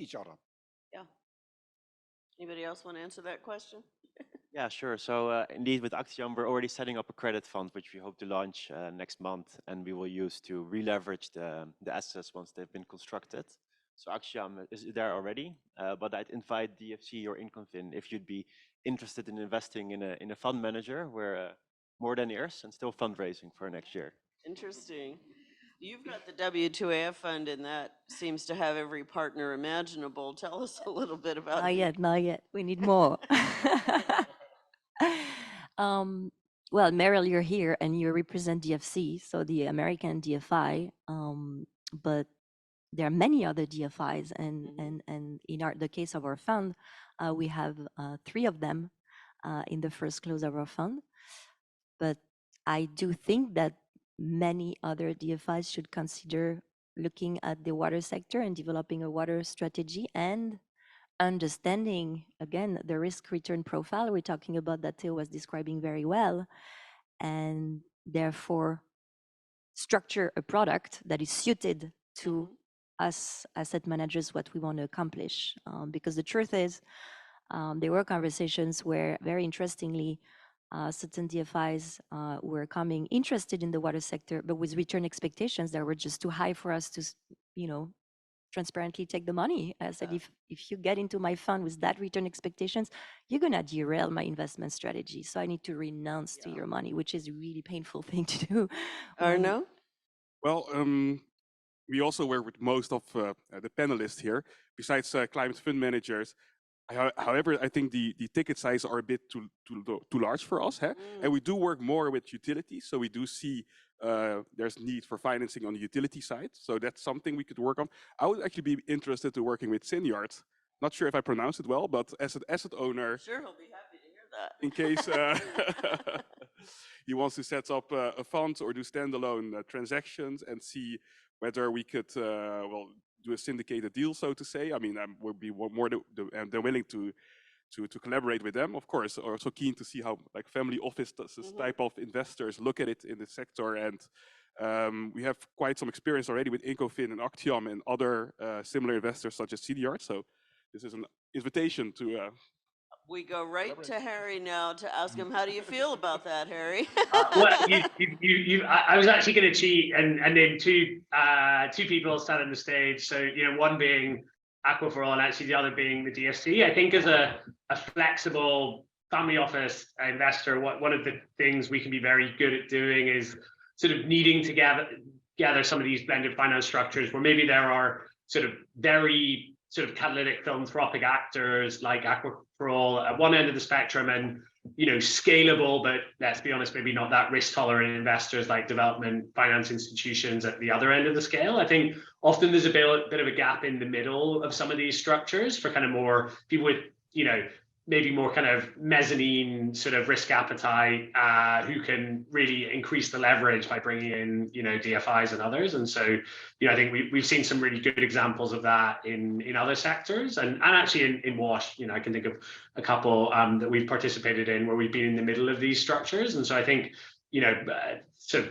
each other. Yeah. Anybody else want to answer that question? Yeah, sure. So indeed, with ACTIAM, we're already setting up a credit fund, which we hope to launch next month, and we will use to re-leverage the assets once they've been constructed. So ACTIAM is there already, but I'd invite DFC or Incofin if you'd be interested in investing in a fund manager. We're more than years and still fundraising for next year. Interesting. You've got the W2AF fund, and that seems to have every partner imaginable. Tell us a little bit about it. Not yet. We need more. Well, Meryl, you're here and you represent DFC, so the American DFI, but there are many other DFIs, and in the case of our fund, we have 3 of them in the first close of our fund. But I do think that many other DFIs should consider looking at the water sector and developing a water strategy and understanding, again, the risk return profile we're talking about that Theo was describing very well, and therefore structure a product that is suited to us asset managers, what we want to accomplish. Because the truth is, there were conversations where, very interestingly, certain DFIs were coming interested in the water sector, but with return expectations that were just too high for us to, transparently take the money. I said, if you get into my fund with that return expectations, you're gonna derail my investment strategy. So I need to renounce to your money, which is a really painful thing to do. Arno? Well, we also work with most of the panelists here, besides climate fund managers. However, I think the ticket size are a bit too large for us, and we do work more with utilities. So we do see there's need for financing on the utility side. So that's something we could work on. I would actually be interested to working with Ceniarth. Not sure if I pronounced it well, but as an asset owner, Sure, he'll be happy to hear that. in case he wants to set up a fund or do standalone transactions and see whether we could well do a syndicated deal, so to say. I mean, I would be more than willing to collaborate with them. Of course, also keen to see how like family offices type of investors look at it in the sector. And we have quite some experience already with Incofin and ACTIAM and other similar investors such as Ceniarth. So this is an invitation to We go right to Harry now to ask him, how do you feel about that, Harry? Well, I was actually going to cheat and name two people sat on the stage. So, one being Aqua for All, and actually the other being the DFC. I think as a flexible family office investor, one of the things we can be very good at doing is sort of needing to gather some of these blended finance structures where maybe there are sort of very sort of catalytic philanthropic actors like Aqua for All at one end of the spectrum, and scalable, but let's be honest, maybe not that risk tolerant investors like development finance institutions at the other end of the scale. I think often there's a bit of a gap in the middle of some of these structures for kind of more people with maybe more kind of mezzanine sort of risk appetite, who can really increase the leverage by bringing in, DFIs and others. And so, I think we've seen some really good examples of that in other sectors, and actually in WASH, I can think of a couple that we've participated in where we've been in the middle of these structures. And so I think, so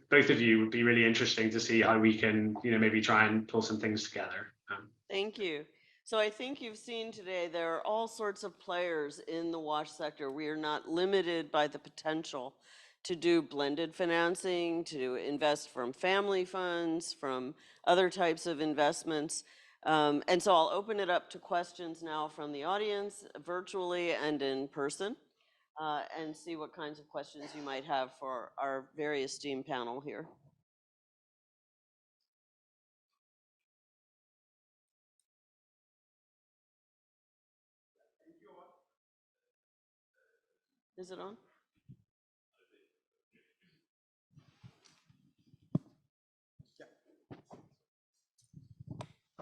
both of you would be really interesting to see how we can, maybe try and pull some things together. Thank you. So I think you've seen today there are all sorts of players in the WASH sector. We are not limited by the potential to do blended financing, to invest from family funds, from other types of investments. And so I'll open it up to questions now from the audience, virtually and in person, and see what kinds of questions you might have for our very esteemed panel here. Is it on?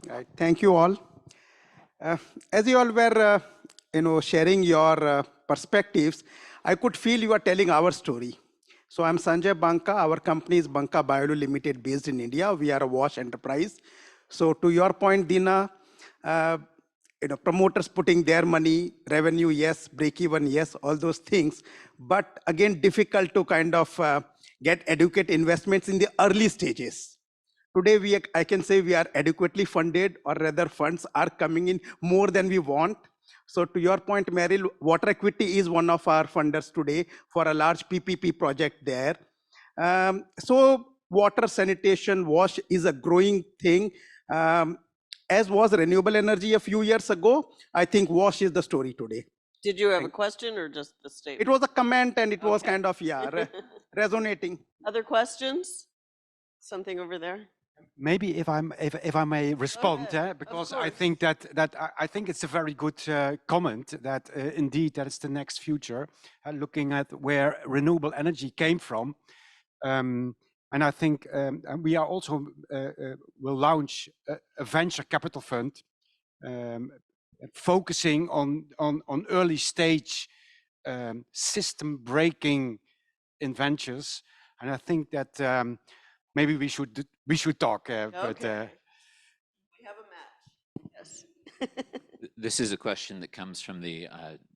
Right. Thank you all. As you all were, sharing your perspectives, I could feel you are telling our story. So I'm Sanjay Banka. Our company is Banka Biolu Limited, based in India. We are a WASH enterprise. So to your point, Dina, promoters putting their money, revenue, yes, break even, yes, all those things. But again, difficult to kind of get adequate investments in the early stages. Today, I can say we are adequately funded, or rather funds are coming in more than we want. So to your point, Meryl, Water Equity is one of our funders today for a large PPP project there. So water sanitation, WASH is a growing thing. As was renewable energy a few years ago, I think WASH is the story today. Did you have a question or just the statement? It was a comment, and it was kind of, resonating. Other questions? Something over there? Maybe if I may respond, because I think that I think it's a very good comment that indeed that is the next future, looking at where renewable energy came from. And I think we are also will launch a venture capital fund focusing on early stage system breaking inventors. And I think that maybe we should talk. But we have a match. Yes. This is a question that comes from the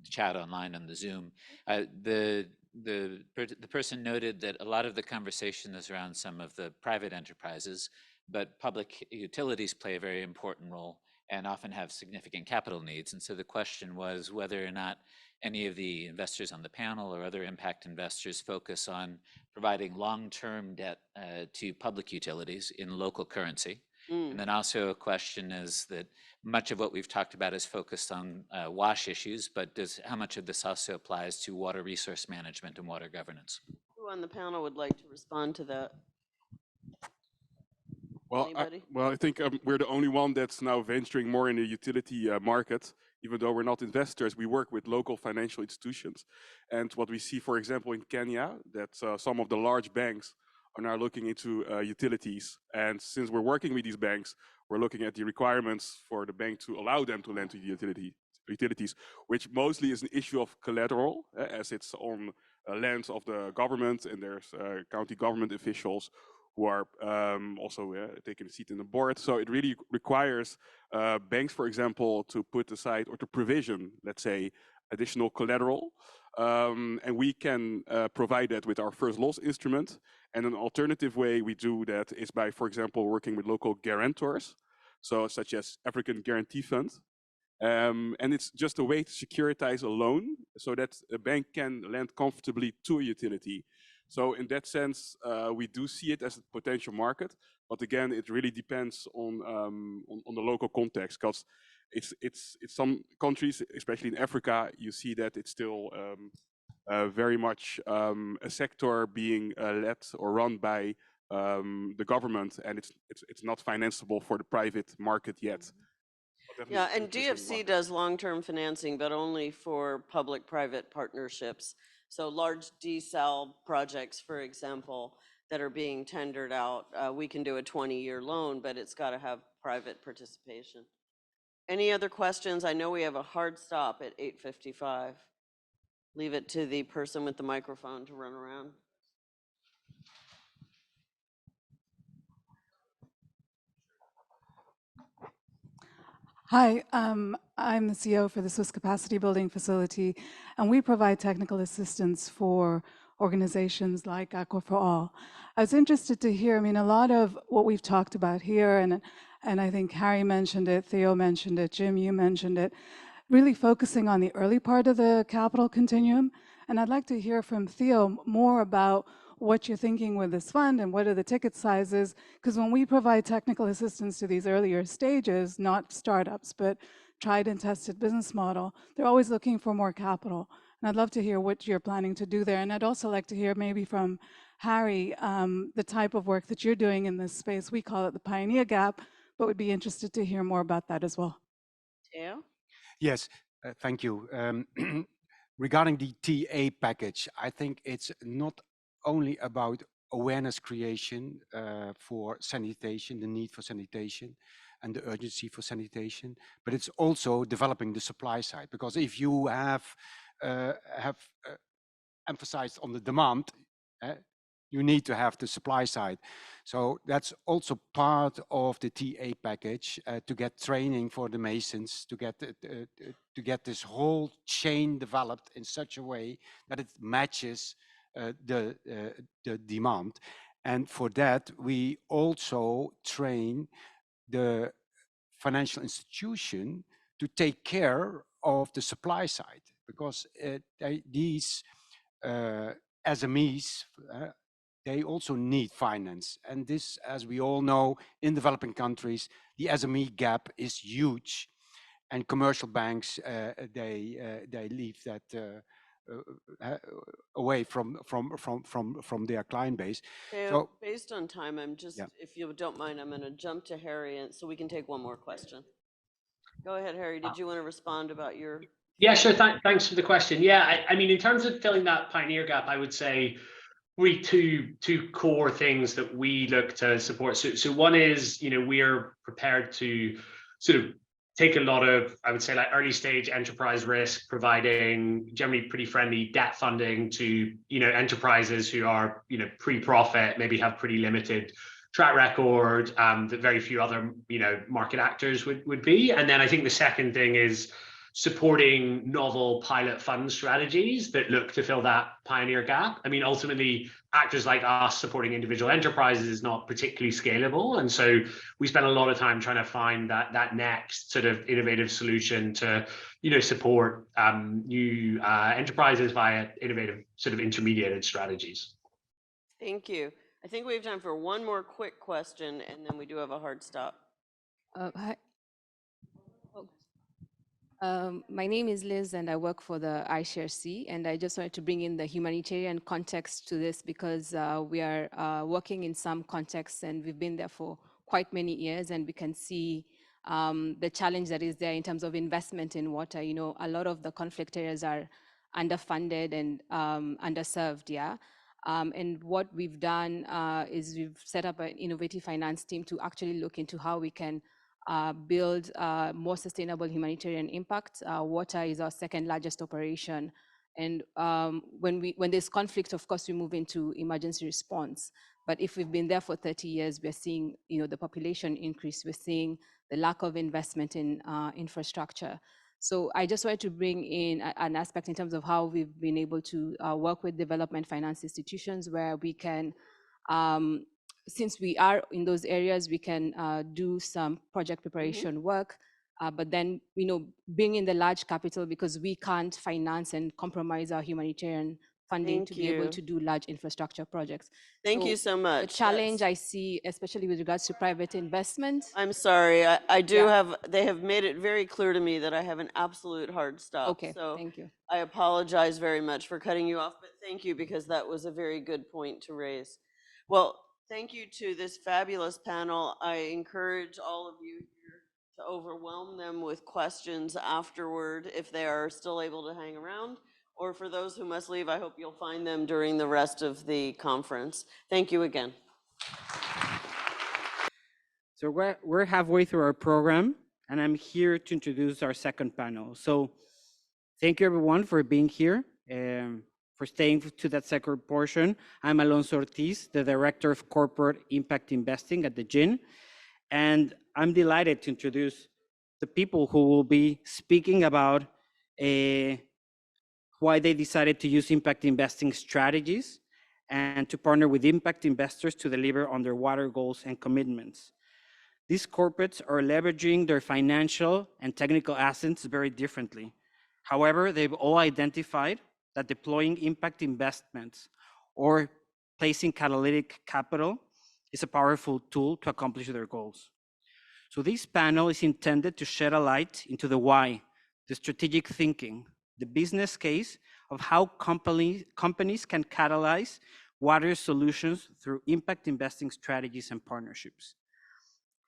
chat online on the Zoom. The person noted that a lot of the conversation is around some of the private enterprises, but public utilities play a very important role and often have significant capital needs. And so the question was whether or not any of the investors on the panel or other impact investors focus on providing long-term debt to public utilities in local currency, And then also a question is that much of what we've talked about is focused on WASH issues, but how much of this also applies to water resource management and water governance? Who on the panel would like to respond to that? Well, Anybody? I think we're the only one that's now venturing more in the utility market. Even though we're not investors, we work with local financial institutions. And what we see, for example, in Kenya, that some of the large banks are now looking into utilities. And since we're working with these banks, we're looking at the requirements for the bank to allow them to lend to the utilities, which mostly is an issue of collateral, as it's on lands of the government, and there's county government officials who are also taking a seat in the board. So it really requires banks, for example, to put aside or to provision, let's say, additional collateral. And we can provide that with our first loss instrument. And an alternative way we do that is by, for example, working with local guarantors, so such as African Guarantee Fund. And it's just a way to securitize a loan so that a bank can lend comfortably to a utility. So in that sense, we do see it as a potential market, but again, it really depends on the local context, because it's some countries, especially in Africa, you see that it's still very much a sector being led or run by the government, and it's not financeable for the private market yet. Yeah, and DFC does long-term financing, but only for public-private partnerships. So large desal projects, for example, that are being tendered out, we can do a 20-year loan, but it's got to have private participation. Any other questions? I know we have a hard stop at 8:55. Leave it to the person with the microphone to run around. Hi, I'm the CEO for the Swiss Capacity Building Facility, and we provide technical assistance for organizations like Aqua for All. I was interested to hear, I mean, a lot of what we've talked about here, and I think Harry mentioned it, Theo mentioned it, Jim, you mentioned it, really focusing on the early part of the capital continuum. And I'd like to hear from Theo more about what you're thinking with this fund and what are the ticket sizes, because when we provide technical assistance to these earlier stages, not startups, but tried and tested business model, they're always looking for more capital. And I'd love to hear what you're planning to do there. And I'd also like to hear maybe from Harry, the type of work that you're doing in this space. We call it the Pioneer Gap, but would be interested to hear more about that as well. Theo? Yes, thank you. Regarding the TA package, I think it's not only about awareness creation for sanitation, the need for sanitation and the urgency for sanitation, but it's also developing the supply side. Because if you have emphasized on the demand, you need to have the supply side. So that's also part of the TA package, to get training for the masons, to get this whole chain developed in such a way that it matches the demand. And for that, we also train the financial institution to take care of the supply side, because these SMEs, they also need finance. And this, as we all know, in developing countries, the SME gap is huge. And commercial banks, they leave that away from their client base. So based on time, I'm just, if you don't mind, I'm going to jump to Harry, and so we can take one more question. Go ahead, Harry. Did you want to respond about your? Yeah, sure. Thanks for the question. Yeah, I mean, in terms of filling that pioneer gap, I would say really two core things that we look to support. So one is, we're prepared to sort of take a lot of, I would say, like early stage enterprise risk, providing generally pretty friendly debt funding to, enterprises who are, pre-profit, maybe have pretty limited track record that very few other, market actors would be. And then I think the second thing is supporting novel pilot fund strategies that look to fill that pioneer gap. I mean, ultimately, actors like us supporting individual enterprises is not particularly scalable. And so we spend a lot of time trying to find that next sort of innovative solution to, support new enterprises via innovative sort of intermediated strategies. Thank you. I think we have time for one more quick question, and then we do have a hard stop. Hi. My name is Liz, and I work for the iShareC, and I just wanted to bring in the humanitarian context to this because we are working in some contexts, and we've been there for quite many years, and we can see the challenge that is there in terms of investment in water. You know, a lot of the conflict areas are underfunded and underserved, yeah? And what we've done is we've set up an innovative finance team to actually look into how we can build more sustainable humanitarian impact. Water is our second largest operation. And when there's conflict, of course, we move into emergency response. But if we've been there for 30 years, we're seeing, you know, the population increase. We're seeing the lack of investment in infrastructure. So I just wanted to bring in an aspect in terms of how we've been able to work with development finance institutions where we can, since we are in those areas, we can do some project preparation work, but then, you know, bring in the large capital because we can't finance and compromise our humanitarian funding to be able to do large infrastructure projects. Thank you so much. The challenge I see, especially with regards to private investment. I'm sorry, I do have, they have made it very clear to me that I have an absolute hard stop. Okay, so thank you. I apologize very much for cutting you off, but thank you because that was a very good point to raise. Well, thank you to this fabulous panel. I encourage all of you here to overwhelm them with questions afterward if they are still able to hang around. Or for those who must leave, I hope you'll find them during the rest of the conference. Thank you again. So we're halfway through our program, and I'm here to introduce our second panel. So thank you everyone for being here, for staying to that second portion. I'm Alonso Ortiz, the Director of Corporate Impact Investing at the GIIN, and I'm delighted to introduce the people who will be speaking about why they decided to use impact investing strategies and to partner with impact investors to deliver on their water goals and commitments. These corporates are leveraging their financial and technical assets very differently. However, they've all identified that deploying impact investments or placing catalytic capital is a powerful tool to accomplish their goals. So this panel is intended to shed a light into the why, the strategic thinking, the business case of how companies can catalyze water solutions through impact investing strategies and partnerships.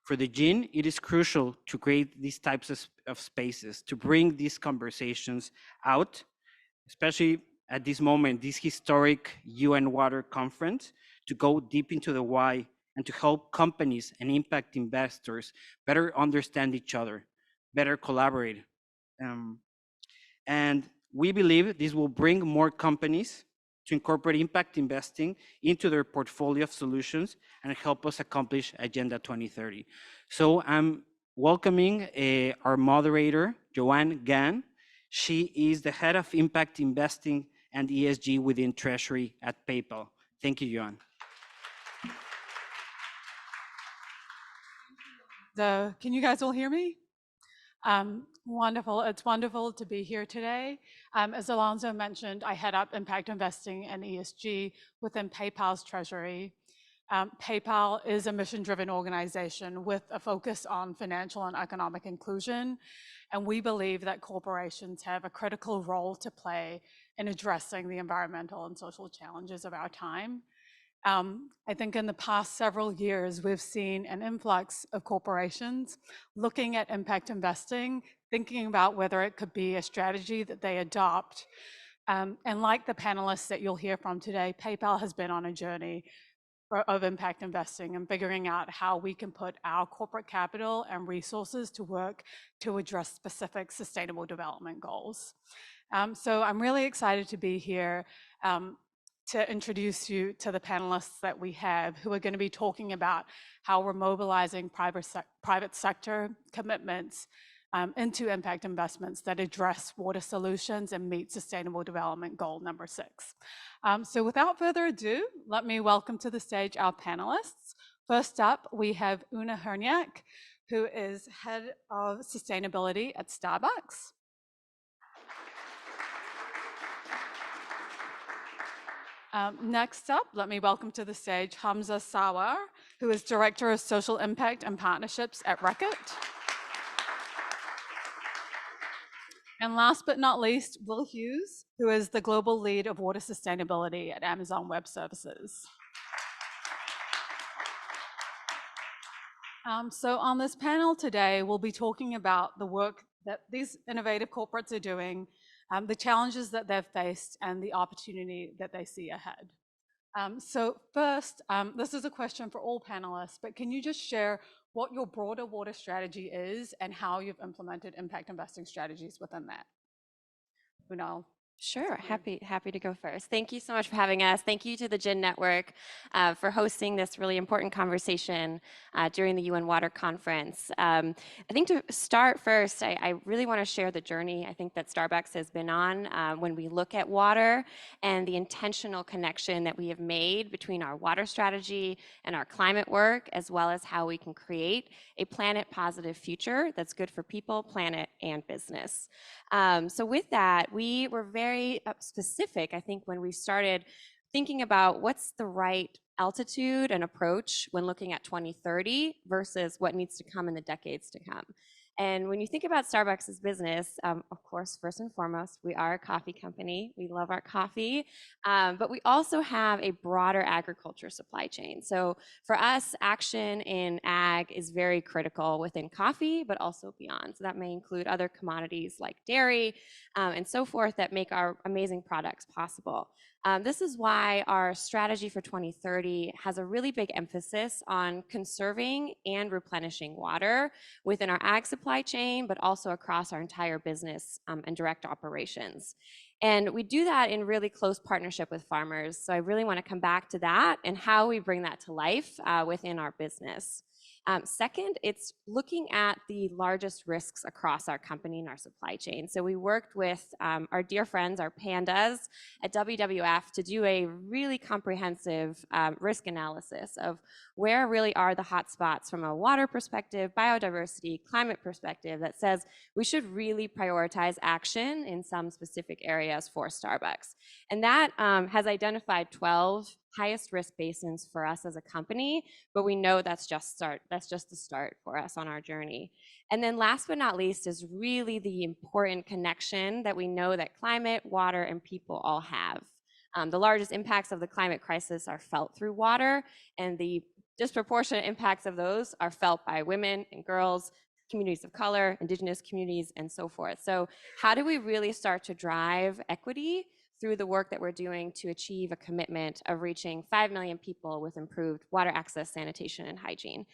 For the GIIN, it is crucial to create these types of spaces, to bring these conversations out, especially at this moment, this historic UN Water Conference, to go deep into the why and to help companies and impact investors better understand each other, better collaborate. And we believe this will bring more companies to incorporate impact investing into their portfolio of solutions and help us accomplish Agenda 2030. So I'm welcoming our moderator, Joanne Gann. She is the head of impact investing and ESG within Treasury at PayPal. Thank you, Joanne. Can you guys all hear me? Wonderful. It's wonderful to be here today. As Alonso mentioned, I head up impact investing and ESG within PayPal's treasury. PayPal is a mission-driven organization with a focus on financial and economic inclusion. And we believe that corporations have a critical role to play in addressing the environmental and social challenges of our time. I think in the past several years, we've seen an influx of corporations looking at impact investing, thinking about whether it could be a strategy that they adopt. And like the panelists that you'll hear from today, PayPal has been on a journey of impact investing and figuring out how we can put our corporate capital and resources to work to address specific sustainable development goals. So I'm really excited to be here to introduce you to the panelists that we have who are going to be talking about how we're mobilizing private sector commitments into impact investments that address water solutions and meet Sustainable Development Goal number 6. So without further ado, let me welcome to the stage our panelists. First up, we have Una Herniak, who is Head of Sustainability at Starbucks. Next up, let me welcome to the stage Hamza Sawar, who is Director of Social Impact and Partnerships at Reckitt. And last but not least, Will Hughes, who is the Global Lead of Water Sustainability at Amazon Web Services. So on this panel today, we'll be talking about the work that these innovative corporates are doing, the challenges that they've faced, and the opportunity that they see ahead. So first, this is a question for all panelists, but can you just share what your broader water strategy is and how you've implemented impact investing strategies within that? Kunal. Sure, happy to go first. Thank you so much for having us. Thank you to the GIIN Network for hosting this really important conversation during the UN Water Conference. I think to start first, I really want to share the journey I think that Starbucks has been on when we look at water and the intentional connection that we have made between our water strategy and our climate work, as well as how we can create a planet-positive future that's good for people, planet, and business. So with that, we were very specific, I think, when we started thinking about what's the right altitude and approach when looking at 2030 versus what needs to come in the decades to come. And when you think about Starbucks' business, of course, first and foremost, we are a coffee company. We love our coffee, but we also have a broader agriculture supply chain. So for us, action in ag is very critical within coffee, but also beyond. So that may include other commodities like dairy and so forth that make our amazing products possible. This is why our strategy for 2030 has a really big emphasis on conserving and replenishing water within our ag supply chain, but also across our entire business and direct operations. And we do that in really close partnership with farmers. So I really want to come back to that and how we bring that to life within our business. Second, it's looking at the largest risks across our company and our supply chain. So we worked with our dear friends, our pandas at WWF to do a really comprehensive risk analysis of where really are the hot spots from a water perspective, biodiversity, climate perspective that says we should really prioritize action in some specific areas for Starbucks. And that has identified 12 highest risk basins for us as a company, but we know that's just the start for us on our journey. And then last but not least is really the important connection that we know that climate, water, and people all have. The largest impacts of the climate crisis are felt through water, and the disproportionate impacts of those are felt by women and girls, communities of color, indigenous communities, and so forth. So how do we really start to drive equity through the work that we're doing to achieve a commitment of reaching 5 million people with improved water access, sanitation, and hygiene?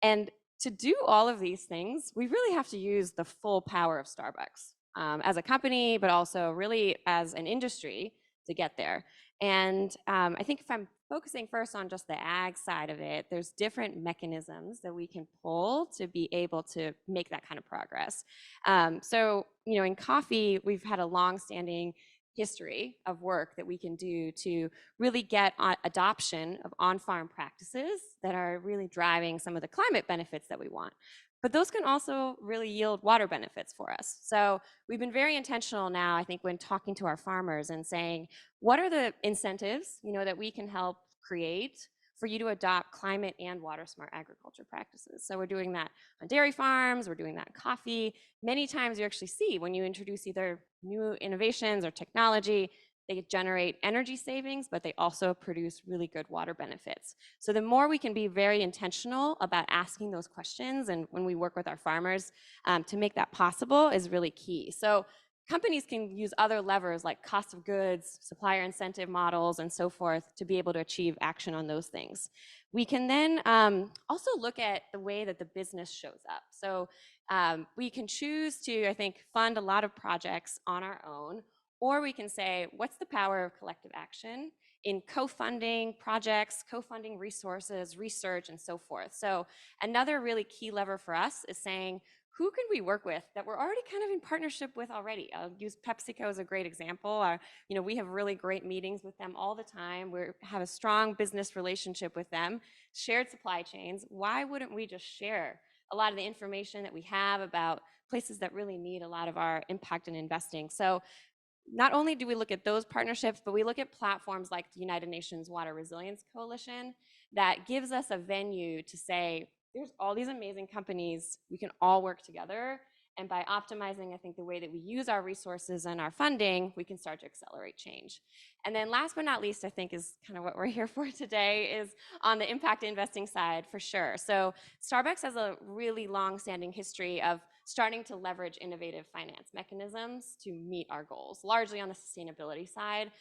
And to do all of these things, we really have to use the full power of Starbucks as a company, but also really as an industry to get there. And I think if I'm focusing first on just the ag side of it, there's different mechanisms that we can pull to be able to make that kind of progress. So, in coffee, we've had a long-standing history of work that we can do to really get adoption of on-farm practices that are really driving some of the climate benefits that we want. But those can also really yield water benefits for us. So we've been very intentional now, I think, when talking to our farmers and saying, what are the incentives, that we can help create for you to adopt climate and water smart agriculture practices? So we're doing that on dairy farms, we're doing that in coffee. Many times you actually see when you introduce either new innovations or technology, they generate energy savings, but they also produce really good water benefits. So the more we can be very intentional about asking those questions, and when we work with our farmers to make that possible, is really key. So companies can use other levers like cost of goods, supplier incentive models, and so forth to be able to achieve action on those things. We can then also look at the way that the business shows up. So we can choose to, I think, fund a lot of projects on our own, or we can say, what's the power of collective action in co-funding projects, co-funding resources, research, and so forth. So another really key lever for us is saying, who can we work with that we're already kind of in partnership with already? I'll use PepsiCo as a great example. We have really great meetings with them all the time. We have a strong business relationship with them, shared supply chains. Why wouldn't we just share a lot of the information that we have about places that really need a lot of our impact and investing? So not only do we look at those partnerships, but we look at platforms like the United Nations Water Resilience Coalition that gives us a venue to say, there's all these amazing companies, we can all work together. And by optimizing, I think, the way that we use our resources and our funding, we can start to accelerate change. And then last but not least, I think is kind of what we're here for today, is on the impact investing side, for sure. So Starbucks has a really long-standing history of starting to leverage innovative finance mechanisms to meet our goals, largely on the sustainability side,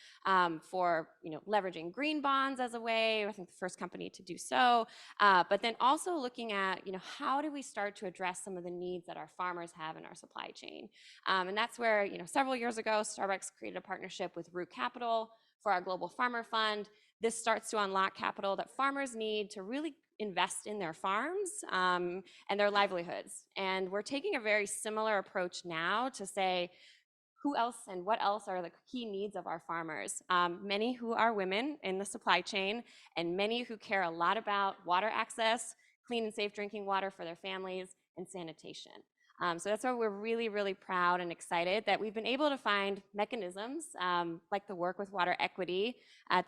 for leveraging green bonds as a way. I think the first company to do so, but then also looking at how do we start to address some of the needs that our farmers have in our supply chain, and that's where several years ago Starbucks created a partnership with Root Capital for our Global Farmer Fund. This starts to unlock capital that farmers need to really invest in their farms and their livelihoods. And we're taking a very similar approach now to say, who else and what else are the key needs of our farmers? Many who are women in the supply chain, and many who care a lot about water access, clean and safe drinking water for their families, and sanitation. So that's why we're really, really proud and excited that we've been able to find mechanisms like the work with Water Equity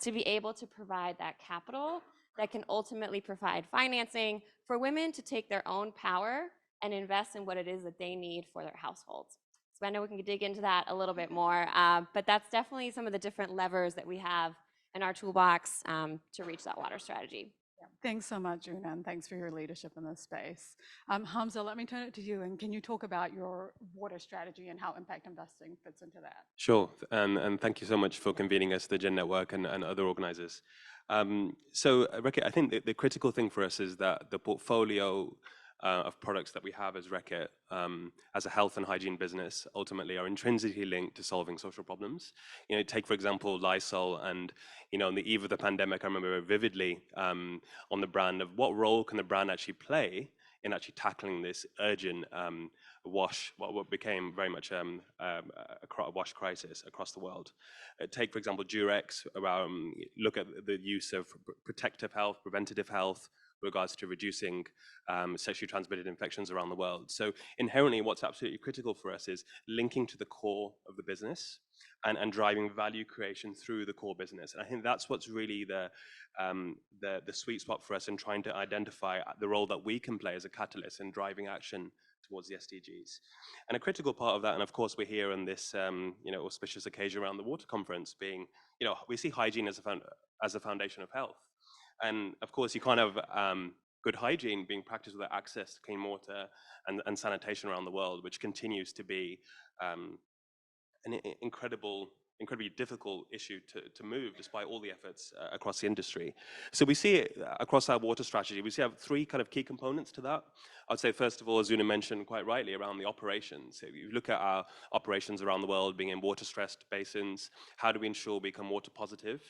to be able to provide that capital that can ultimately provide financing for women to take their own power and invest in what it is that they need for their households. So I know we can dig into that a little bit more, but that's definitely some of the different levers that we have in our toolbox to reach that water strategy. Thanks so much, Una, and thanks for your leadership in this space. Hamza, let me turn it to you, and can you talk about your water strategy and how impact investing fits into that? Sure, and thank you so much for convening us, the GIIN Network and other organizers. So, Reckitt, I think the critical thing for us is that the portfolio of products that we have as Reckitt, as a health and hygiene business, ultimately are intrinsically linked to solving social problems. Take, for example, Lysol, and on the eve of the pandemic, I remember vividly on the brand of what role can the brand actually play in actually tackling this urgent what became very much a wash crisis across the world. Take, for example, Durex, look at the use of protective health, preventative health, regards to reducing sexually transmitted infections around the world. So inherently, what's absolutely critical for us is linking to the core of the business and driving value creation through the core business. And I think that's what's really the sweet spot for us in trying to identify the role that we can play as a catalyst in driving action towards the SDGs. And a critical part of that, and of course we're here on this auspicious occasion around the water conference, being, we see hygiene as a foundation of health. And of course, you can't have good hygiene being practiced without access to clean water and sanitation around the world, which continues to be an incredibly difficult issue to move despite all the efforts across the industry. So we see it across our water strategy. We have three kind of key components to that. I'd say, first of all, as Una mentioned quite rightly, around the operations. So if you look at our operations around the world being in water-stressed basins, how do we ensure we become water positive?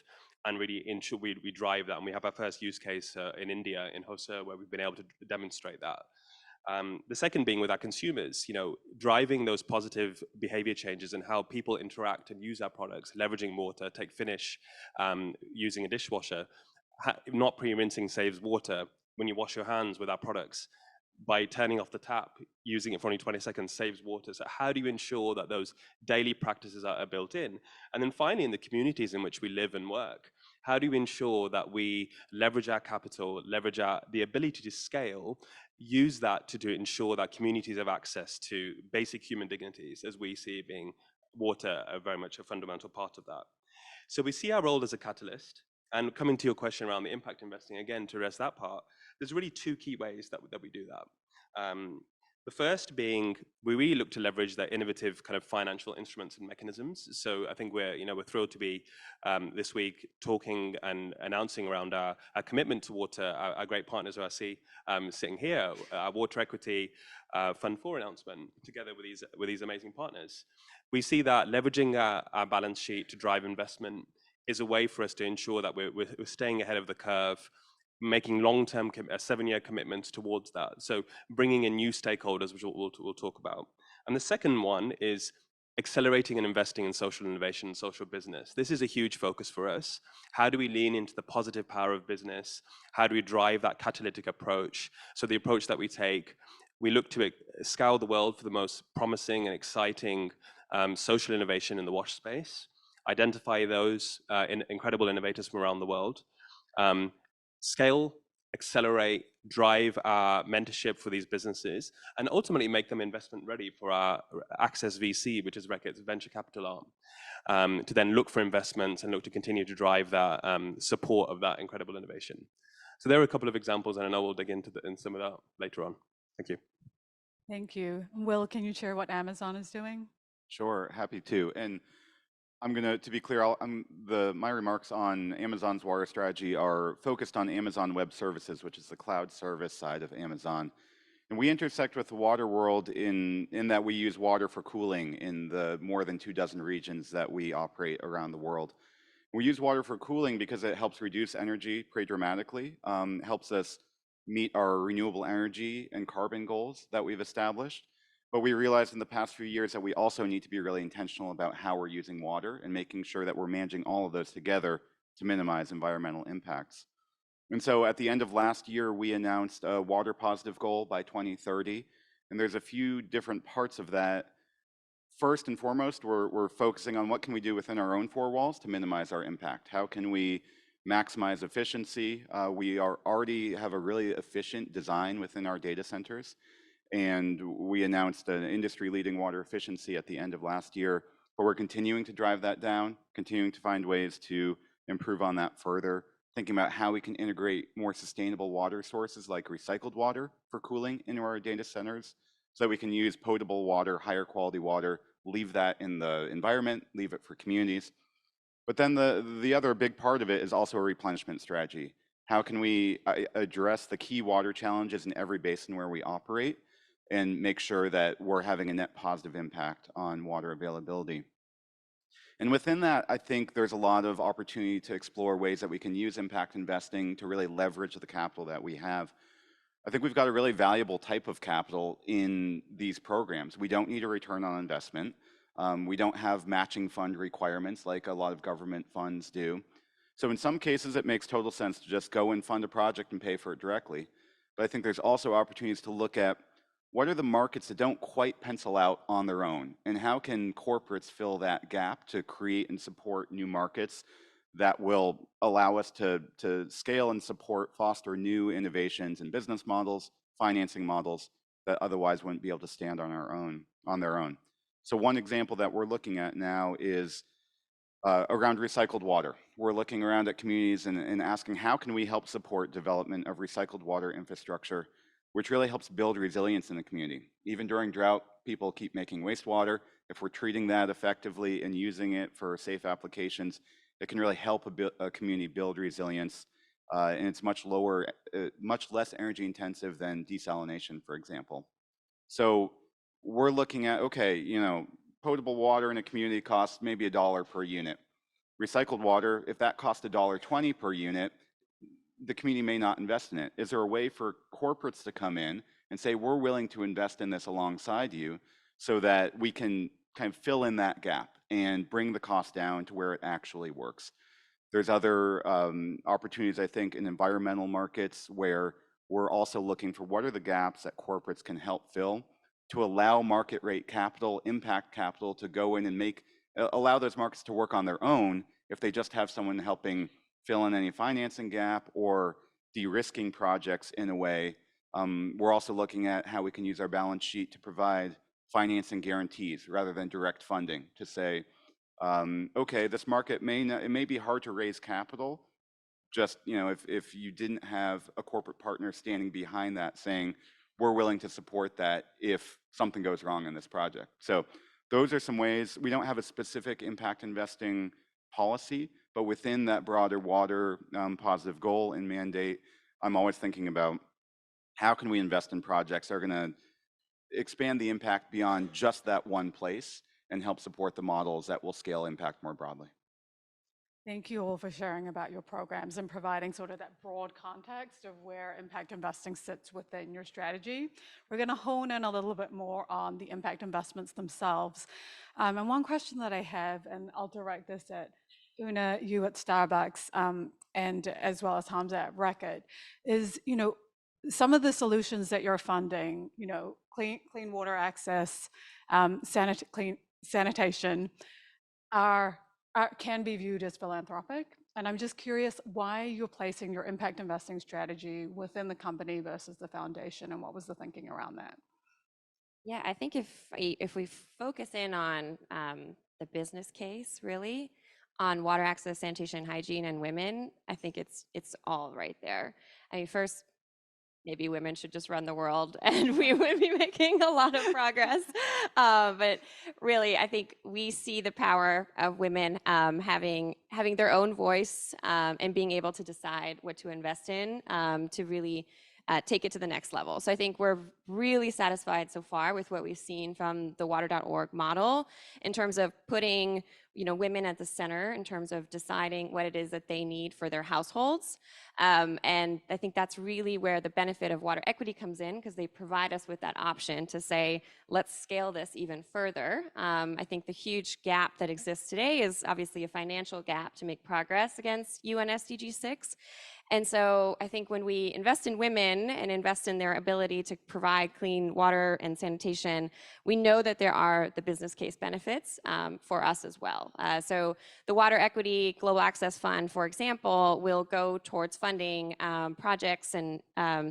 And really ensure we drive that. And we have our first use case in India, in Hosur, where we've been able to demonstrate that. The second being with our consumers, driving those positive behavior changes and how people interact and use our products, leveraging water, take Finish, using a dishwasher. Not pre-rinsing saves water. When you wash your hands with our products, by turning off the tap, using it for only 20 seconds saves water. So how do you ensure that those daily practices are built in? And then finally, in the communities in which we live and work, how do you ensure that we leverage our capital, leverage the ability to scale, use that to ensure that communities have access to basic human dignities, as we see being water very much a fundamental part of that. So we see our role as a catalyst. And coming to your question around the impact investing, again, to address that part, there's really two key ways that we do that. The first being, we really look to leverage the innovative kind of financial instruments and mechanisms. So I think we're thrilled to be this week talking and announcing around our commitment to water, our great partners who I see sitting here, our Water Equity Fund 4 announcement, together with these amazing partners. We see that leveraging our balance sheet to drive investment is a way for us to ensure that we're staying ahead of the curve, making long-term 7-year commitments towards that. So bringing in new stakeholders, which we'll talk about. And the second one is accelerating and investing in social innovation and social business. This is a huge focus for us. How do we lean into the positive power of business? How do we drive that catalytic approach? So the approach that we take, we look to scour the world for the most promising and exciting social innovation in the wash space, identify those incredible innovators from around the world, scale, accelerate, drive our mentorship for these businesses, and ultimately make them investment ready for our Access VC, which is Reckitt's venture capital arm, to then look for investments and look to continue to drive that support of that incredible innovation. So there are a couple of examples, and I know we'll dig into some of that later on. Thank you. Thank you. Will, can you share what Amazon is doing? Sure, happy to. And I'm going to be clear, my remarks on Amazon's water strategy are focused on Amazon Web Services, which is the cloud service side of Amazon. And we intersect with the water world in that we use water for cooling in the more than 24 regions that we operate around the world. We use water for cooling because it helps reduce energy pretty dramatically, helps us meet our renewable energy and carbon goals that we've established. But we realized in the past few years that we also need to be really intentional about how we're using water and making sure that we're managing all of those together to minimize environmental impacts. And so at the end of last year, we announced a water positive goal by 2030. And there's a few different parts of that. First and foremost, we're focusing on what can we do within our own four walls to minimize our impact. How can we maximize efficiency? We already have a really efficient design within our data centers. And we announced an industry-leading water efficiency at the end of last year, but we're continuing to drive that down, continuing to find ways to improve on that further, thinking about how we can integrate more sustainable water sources like recycled water for cooling into our data centers so that we can use potable water, higher quality water, leave that in the environment, leave it for communities. But then the other big part of it is also a replenishment strategy. How can we address the key water challenges in every basin where we operate and make sure that we're having a net positive impact on water availability? And within that, I think there's a lot of opportunity to explore ways that we can use impact investing to really leverage the capital that we have. I think we've got a really valuable type of capital in these programs. We don't need a return on investment. We don't have matching fund requirements like a lot of government funds do. So in some cases, it makes total sense to just go and fund a project and pay for it directly. But I think there's also opportunities to look at what are the markets that don't quite pencil out on their own, and how can corporates fill that gap to create and support new markets that will allow us to scale and support, foster new innovations and business models, financing models that otherwise wouldn't be able to stand on their own. So one example that we're looking at now is around recycled water. We're looking around at communities and asking how can we help support development of recycled water infrastructure, which really helps build resilience in the community. Even during drought, people keep making wastewater. If we're treating that effectively and using it for safe applications, it can really help a community build resilience, and it's much less energy intensive than desalination, for example. So we're looking at, okay, potable water in a community costs maybe $1 per unit. Recycled water, if that costs $1.20 per unit, the community may not invest in it. Is there a way for corporates to come in and say, we're willing to invest in this alongside you so that we can kind of fill in that gap and bring the cost down to where it actually works? There's other opportunities, I think, in environmental markets where we're also looking for what are the gaps that corporates can help fill to allow market rate capital, impact capital to go in and allow those markets to work on their own if they just have someone helping fill in any financing gap or de-risking projects in a way. We're also looking at how we can use our balance sheet to provide financing guarantees rather than direct funding to say, okay, this market it may be hard to raise capital. Just, if you didn't have a corporate partner standing behind that saying, we're willing to support that if something goes wrong in this project. So those are some ways. We don't have a specific impact investing policy, but within that broader water positive goal and mandate, I'm always thinking about how can we invest in projects that are going to expand the impact beyond just that one place and help support the models that will scale impact more broadly. Thank you all for sharing about your programs and providing sort of that broad context of where impact investing sits within your strategy. We're going to hone in a little bit more on the impact investments themselves. And one question that I have, and I'll direct this at Una, you at Starbucks, and as well as Hamza at Reckitt, is, some of the solutions that you're funding, you know, clean water access, clean sanitation, can be viewed as philanthropic. And I'm just curious why you're placing your impact investing strategy within the company versus the foundation, and what was the thinking around that? Yeah, I think if we focus in on the business case, really, on water access, sanitation, hygiene, and women, I think it's all right there. I mean, first, maybe women should just run the world and we would be making a lot of progress. But really, I think we see the power of women having their own voice and being able to decide what to invest in to really take it to the next level. So I think we're really satisfied so far with what we've seen from the water.org model in terms of putting, you know, women at the center in terms of deciding what it is that they need for their households. And I think that's really where the benefit of water equity comes in, because they provide us with that option to say, let's scale this even further. I think the huge gap that exists today is obviously a financial gap to make progress against UN SDG6. And so I think when we invest in women and invest in their ability to provide clean water and sanitation, we know that there are the business case benefits for us as well. So the Water Equity Global Access Fund, for example, will go towards funding projects and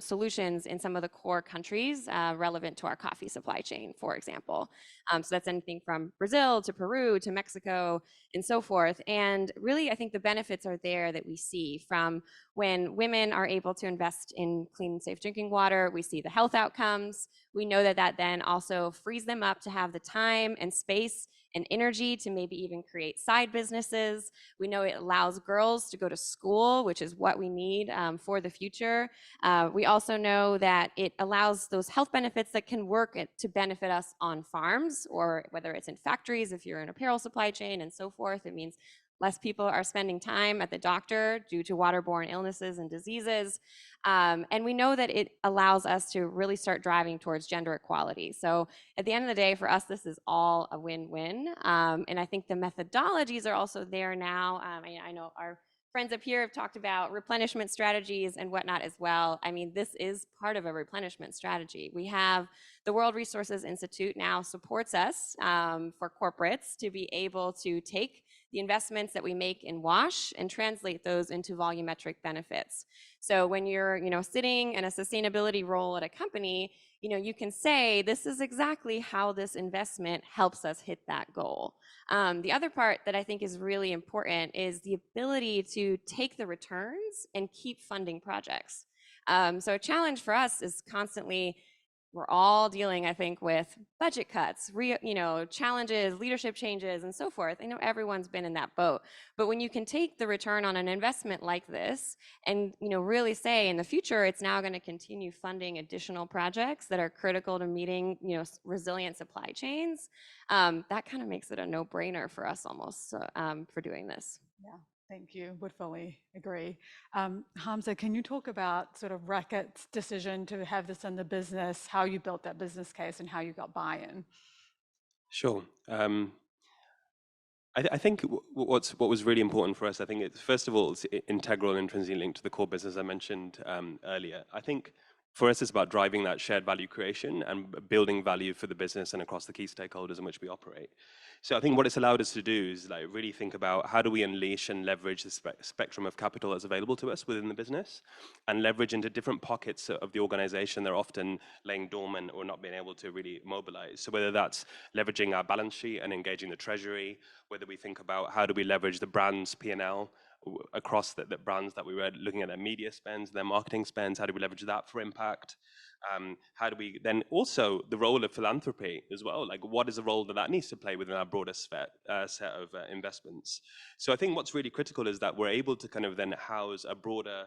solutions in some of the core countries relevant to our coffee supply chain, for example. So that's anything from Brazil to Peru to Mexico and so forth. And really, I think the benefits are there that we see from when women are able to invest in clean and safe drinking water. We see the health outcomes. We know that that then also frees them up to have the time and space and energy to maybe even create side businesses. We know it allows girls to go to school, which is what we need for the future. We also know that it allows those health benefits that can work to benefit us on farms, or whether it's in factories, if you're in apparel supply chain and so forth. It means less people are spending time at the doctor due to waterborne illnesses and diseases. And we know that it allows us to really start driving towards gender equality. So at the end of the day, for us, this is all a win-win. And I think the methodologies are also there now. I know our friends up here have talked about replenishment strategies and whatnot as well. I mean, this is part of a replenishment strategy. We have the World Resources Institute now supports us for corporates to be able to take the investments that we make in WASH and translate those into volumetric benefits. So when you're, sitting in a sustainability role at a company, you can say, this is exactly how this investment helps us hit that goal. The other part that I think is really important is the ability to take the returns and keep funding projects. So a challenge for us is constantly, we're all dealing, I think, with budget cuts, challenges, leadership changes, and so forth. I know everyone's been in that boat. But when you can take the return on an investment like this and, really say in the future, it's now going to continue funding additional projects that are critical to meeting, resilient supply chains, that kind of makes it a no-brainer for us almost for doing this. Yeah. Thank you. Would fully agree. Hamza, can you talk about sort of Reckitt's decision to have this in the business, how you built that business case and how you got buy-in? Sure. I think what was really important for us, I think it's, first of all, it's integral and intrinsically linked to the core business I mentioned earlier. I think for us, it's about driving that shared value creation and building value for the business and across the key stakeholders in which we operate. So I think what it's allowed us to do is really think about how do we unleash and leverage the spectrum of capital that's available to us within the business, and leverage into different pockets of the organization that are often laying dormant or not being able to really mobilize. So whether that's leveraging our balance sheet and engaging the treasury, whether we think about how do we leverage the brand's P&L across the brands that we were looking at, their media spends, their marketing spends, how do we leverage that for impact? How do we then also the role of philanthropy as well? Like, what is the role that needs to play within our broader set of investments? So I think what's really critical is that we're able to kind of then house a broader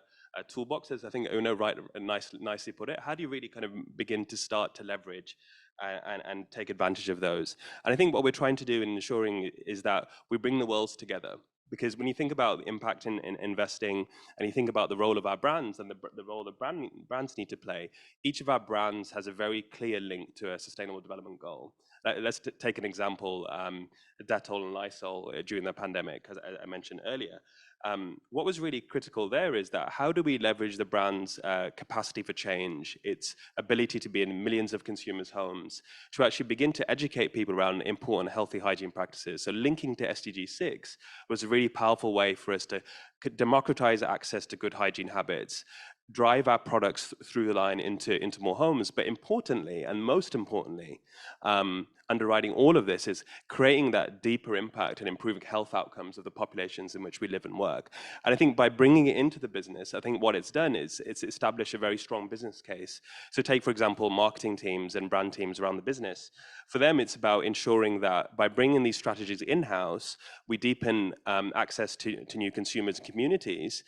toolbox, as I think Una nicely put it. How do you really kind of begin to start to leverage and take advantage of those? And I think what we're trying to do in ensuring is that we bring the worlds together. Because when you think about impact in investing, and you think about the role of our brands and the role that brands need to play, each of our brands has a very clear link to a sustainable development goal. Let's take an example, Dettol and Lysol during the pandemic, as I mentioned earlier. What was really critical there is that how do we leverage the brand's capacity for change, its ability to be in millions of consumers' homes, to actually begin to educate people around important healthy hygiene practices. So linking to SDG6 was a really powerful way for us to democratize access to good hygiene habits, drive our products through the line into more homes, but importantly, and most importantly, underwriting all of this is creating that deeper impact and improving health outcomes of the populations in which we live and work. And I think by bringing it into the business, I think what it's done is it's established a very strong business case. So take, for example, marketing teams and brand teams around the business. For them, it's about ensuring that by bringing these strategies in-house, we deepen access to new consumers and communities,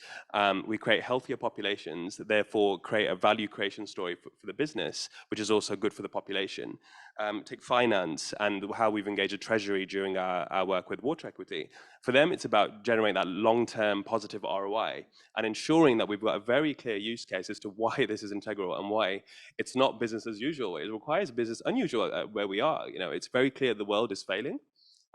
we create healthier populations, therefore create a value creation story for the business, which is also good for the population. Take finance and how we've engaged a treasury during our work with water equity. For them, it's about generating that long-term positive ROI and ensuring that we've got a very clear use case as to why this is integral and why it's not business as usual. It requires business unusual where we are. You know, it's very clear the world is failing.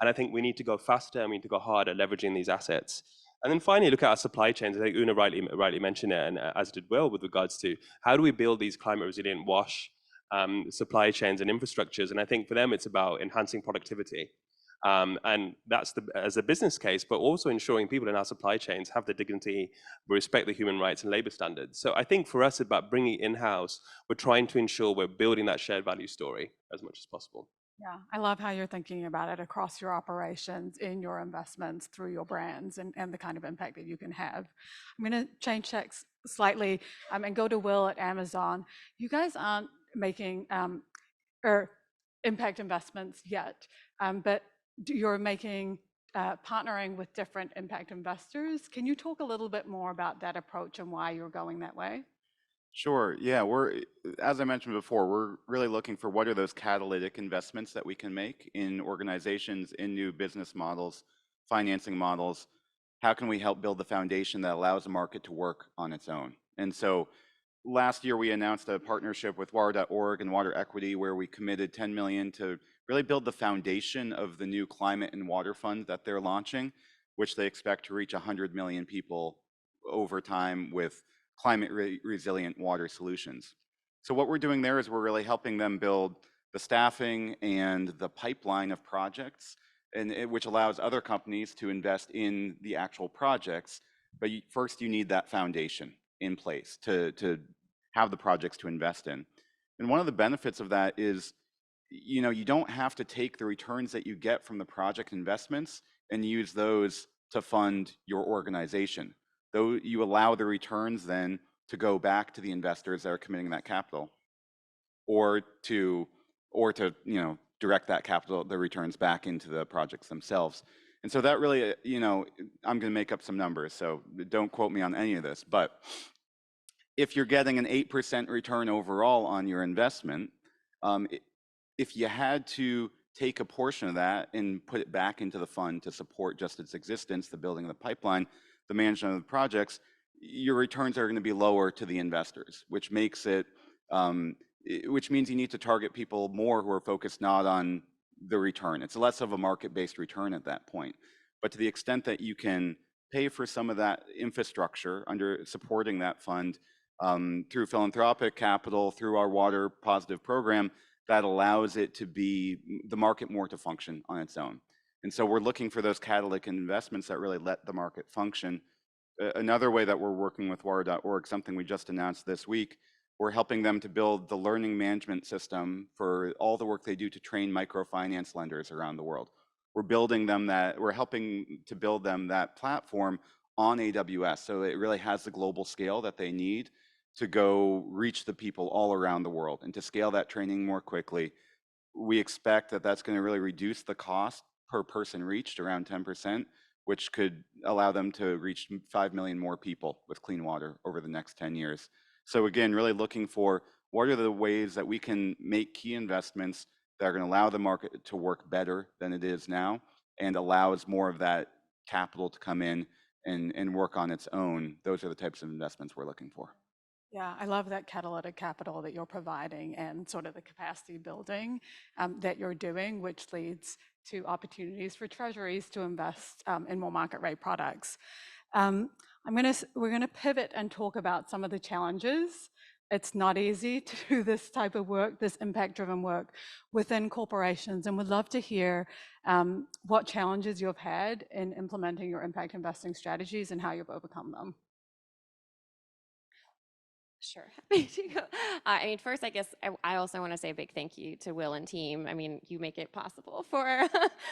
And I think we need to go faster and we need to go harder leveraging these assets. And then finally, look at our supply chains. I think Una rightly mentioned it, and as did Will, with regards to how do we build these climate resilient wash supply chains and infrastructures. And I think for them, it's about enhancing productivity. And that's as a business case, but also ensuring people in our supply chains have the dignity, respect the human rights and labor standards. So I think for us, about bringing it in-house, we're trying to ensure we're building that shared value story as much as possible. Yeah, I love how you're thinking about it across your operations, in your investments, through your brands, and the kind of impact that you can have. I'm going to change checks slightly and go to Will at Amazon. You guys aren't making impact investments yet, but you're making partnering with different impact investors. Can you talk a little bit more about that approach and why you're going that way? Sure. Yeah, as I mentioned before, we're really looking for what are those catalytic investments that we can make in organizations, in new business models, financing models. How can we help build the foundation that allows the market to work on its own? And so last year we announced a partnership with water.org and Water Equity where we committed 10 million to really build the foundation of the new climate and water fund that they're launching, which they expect to reach 100 million people over time with climate resilient water solutions. So what we're doing there is we're really helping them build the staffing and the pipeline of projects, and which allows other companies to invest in the actual projects. But first you need that foundation in place to have the projects to invest in. And one of the benefits of that is, you know, you don't have to take the returns that you get from the project investments and use those to fund your organization. Though you allow the returns then to go back to the investors that are committing that capital, or to you know, direct that capital, the returns back into the projects themselves. And so that really, you know, I'm going to make up some numbers, so don't quote me on any of this, but if you're getting an 8% return overall on your investment, if you had to take a portion of that and put it back into the fund to support just its existence, the building of the pipeline, the management of the projects, your returns are going to be lower to the investors, which makes it, which means you need to target people more who are focused not on the return. It's less of a market-based return at that point. But to the extent that you can pay for some of that infrastructure under supporting that fund through philanthropic capital, through our water positive program, that allows it to be the market more to function on its own. And so we're looking for those catalytic investments that really let the market function. Another way that we're working with water.org, something we just announced this week, we're helping them to build the learning management system for all the work they do to train microfinance lenders around the world. We're building them we're helping to build them that platform on AWS, so it really has the global scale that they need to go reach the people all around the world and to scale that training more quickly. We expect that that's going to really reduce the cost per person reached around 10%, which could allow them to reach 5 million more people with clean water over the next 10 years. So again, really looking for what are the ways that we can make key investments that are going to allow the market to work better than it is now and allows more of that capital to come in and work on its own. Those are the types of investments we're looking for. Yeah, I love that catalytic capital that you're providing and sort of the capacity building that you're doing, which leads to opportunities for treasuries to invest in more market rate products. We're gonna pivot and talk about some of the challenges. It's not easy to do this type of work, this impact-driven work within corporations, and we'd love to hear what challenges you've had in implementing your impact investing strategies and how you've overcome them. Sure. I mean, first, I guess I also want to say a big thank you to Will and team. I mean, you make it possible for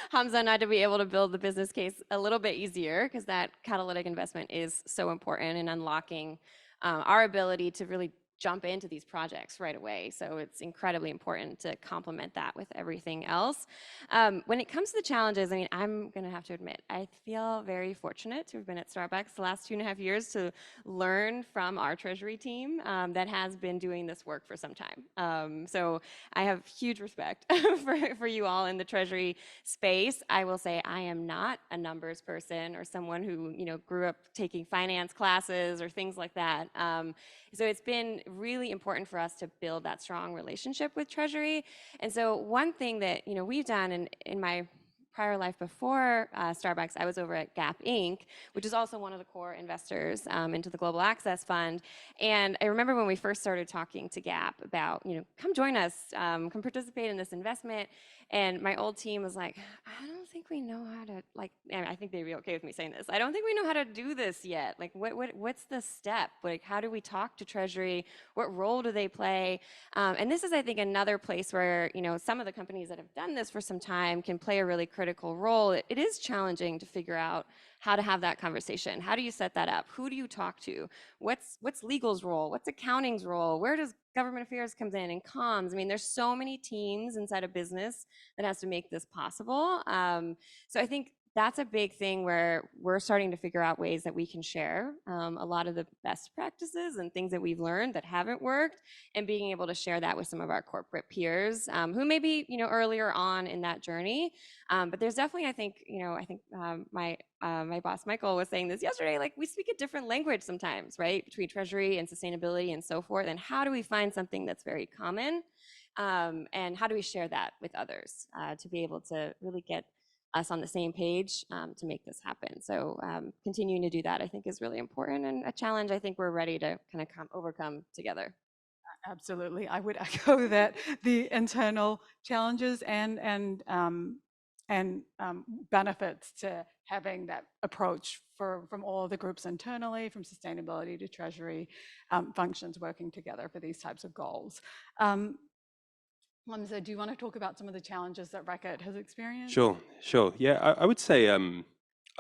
Hamza and I to be able to build the business case a little bit easier, because that catalytic investment is so important in unlocking our ability to really jump into these projects right away. So it's incredibly important to complement that with everything else. When it comes to the challenges, I mean, I'm going to have to admit, I feel very fortunate to have been at Starbucks the last 2.5 years to learn from our treasury team that has been doing this work for some time. So I have huge respect for you all in the treasury space. I will say I am not a numbers person or someone who, you know, grew up taking finance classes or things like that. So it's been really important for us to build that strong relationship with treasury. And so one thing that, you know, we've done in my prior life before Starbucks, I was over at Gap Inc., which is also one of the core investors into the Global Access Fund. And I remember when we first started talking to Gap about, you know, come join us, come participate in this investment. And my old team was like, I don't think we know how to, like, I think they'd be okay with me saying this. I don't think we know how to do this yet. Like, what's the step? Like, how do we talk to Treasury? What role do they play? And this is, I think, another place where, you know, some of the companies that have done this for some time can play a really critical role. It is challenging to figure out how to have that conversation. How do you set that up? Who do you talk to? What's legal's role? What's accounting's role? Where does government affairs comes in and comms? I mean, there's so many teams inside a business that has to make this possible. So I think that's a big thing where we're starting to figure out ways that we can share a lot of the best practices and things that we've learned that haven't worked, and being able to share that with some of our corporate peers who may be, you know, earlier on in that journey. But there's definitely, I think, you know, my boss Michael was saying this yesterday, like, we speak a different language sometimes, right, between treasury and sustainability and so forth. And how do we find something that's very common? And how do we share that with others to be able to really get us on the same page to make this happen? So continuing to do that, I think, is really important, and a challenge I think we're ready to kind of overcome together. Absolutely. I would echo that the internal challenges and benefits to having that approach from all the groups internally, from sustainability to treasury functions working together for these types of goals. Hamza, do you want to talk about some of the challenges that Reckitt has experienced? Sure. Yeah, I would say I'd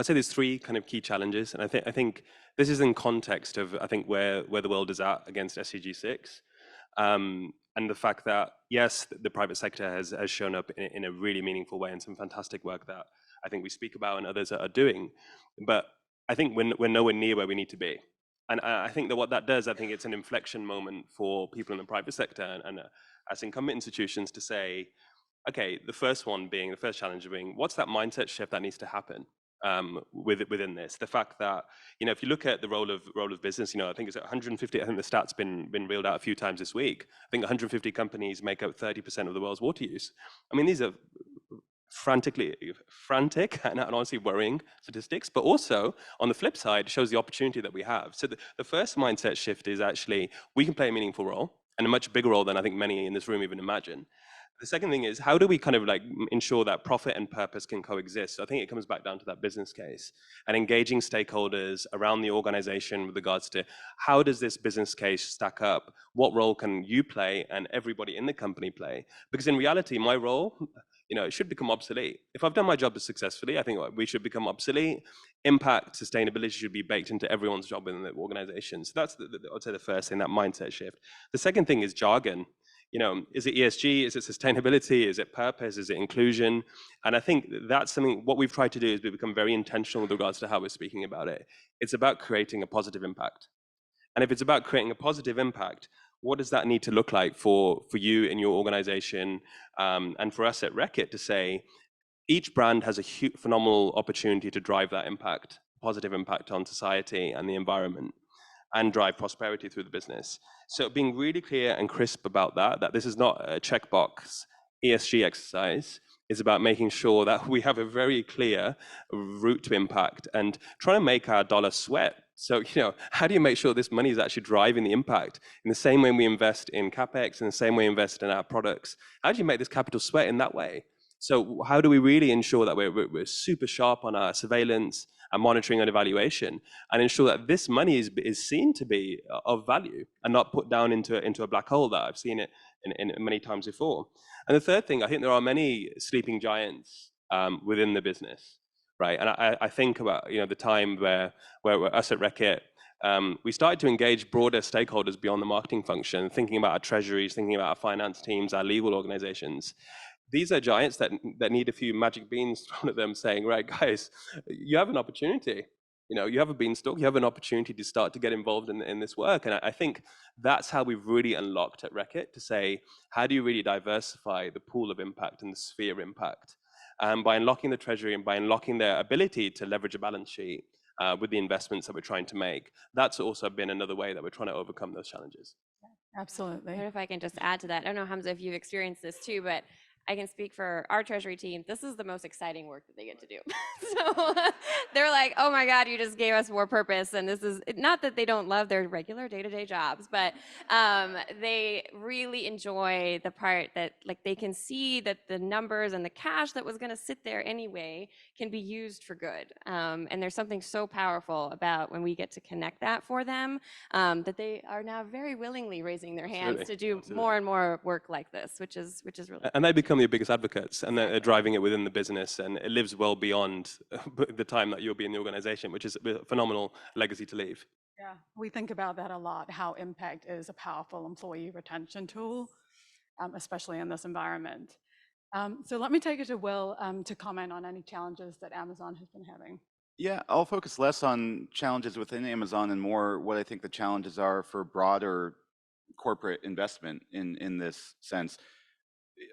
say there's 3 kind of key challenges, and I think this is in context of, I think, where the world is at against SDG6, and the fact that, yes, the private sector has shown up in a really meaningful way, and some fantastic work that I think we speak about and others are doing, but I think we're nowhere near where we need to be. And I think that what that does, I think it's an inflection moment for people in the private sector and as incumbent institutions to say, okay, the first challenge being, what's that mindset shift that needs to happen within this? The fact that, you know, if you look at the role of business, you know, I think it's 150. I think the stat's been reeled out a few times this week. I think 150 companies make up 30% of the world's water use. I mean, these are frantic and honestly worrying statistics, but also on the flip side shows the opportunity that we have. So the first mindset shift is actually we can play a meaningful role, and a much bigger role than I think many in this room even imagine. The second thing is, how do we kind of like ensure that profit and purpose can coexist? So I think it comes back down to that business case and engaging stakeholders around the organization with regards to how does this business case stack up? What role can you play and everybody in the company play? Because in reality, my role, you know, it should become obsolete. If I've done my job successfully, I think we should become obsolete. Impact, sustainability should be baked into everyone's job in the organization. So that's, I'd say, the first thing, that mindset shift. The second thing is jargon. You know, is it ESG? Is it sustainability? Is it purpose? Is it inclusion? And I think that's something, what we've tried to do is we become very intentional with regards to how we're speaking about it. It's about creating a positive impact. And if it's about creating a positive impact, what does that need to look like for you and your organization, and for us at Reckitt to say, each brand has a phenomenal opportunity to drive that impact, positive impact on society and the environment. and drive prosperity through the business. So being really clear and crisp about that this is not a checkbox ESG exercise. It's about making sure that we have a very clear route to impact and trying to make our dollar sweat. So, how do you make sure this money is actually driving the impact? In the same way we invest in CapEx, in the same way we invest in our products, how do you make this capital sweat in that way? So how do we really ensure that we're super sharp on our surveillance and monitoring and evaluation, and ensure that this money is seen to be of value and not put down into a black hole that I've seen it in many times before. And the third thing, I think there are many sleeping giants within the business, right? And I think about the time where us at Reckitt, we started to engage broader stakeholders beyond the marketing function, thinking about our treasuries, thinking about our finance teams, our legal organizations. These are giants that need a few magic beans thrown at them saying, right, guys, you have an opportunity. You have a beanstalk, you have an opportunity to start to get involved in this work. And I think that's how we've really unlocked at Reckitt to say, how do you really diversify the pool of impact and the sphere of impact? By unlocking the treasury and by unlocking their ability to leverage a balance sheet with the investments that we're trying to make, that's also been another way that we're trying to overcome those challenges. Absolutely. What if I can just add to that? I don't know, Hamza, if you've experienced this too, but I can speak for our treasury team. This is the most exciting work that they get to do. So they're like, oh my God, you just gave us more purpose. And this is not that they don't love their regular day-to-day jobs, but they really enjoy the part that they can see that the numbers and the cash that was going to sit there anyway can be used for good. And there's something so powerful about when we get to connect that for them, that they are now very willingly raising their hands to do more and more work like this, which is really and they become your biggest advocates, and they're driving it within the business, and it lives well beyond the time that you'll be in the organization, which is a phenomenal legacy to leave. Yeah, we think about that a lot, how impact is a powerful employee retention tool, especially in this environment. So let me take it to Will to comment on any challenges that Amazon has been having. Yeah, I'll focus less on challenges within Amazon and more what I think the challenges are for broader corporate investment in this sense.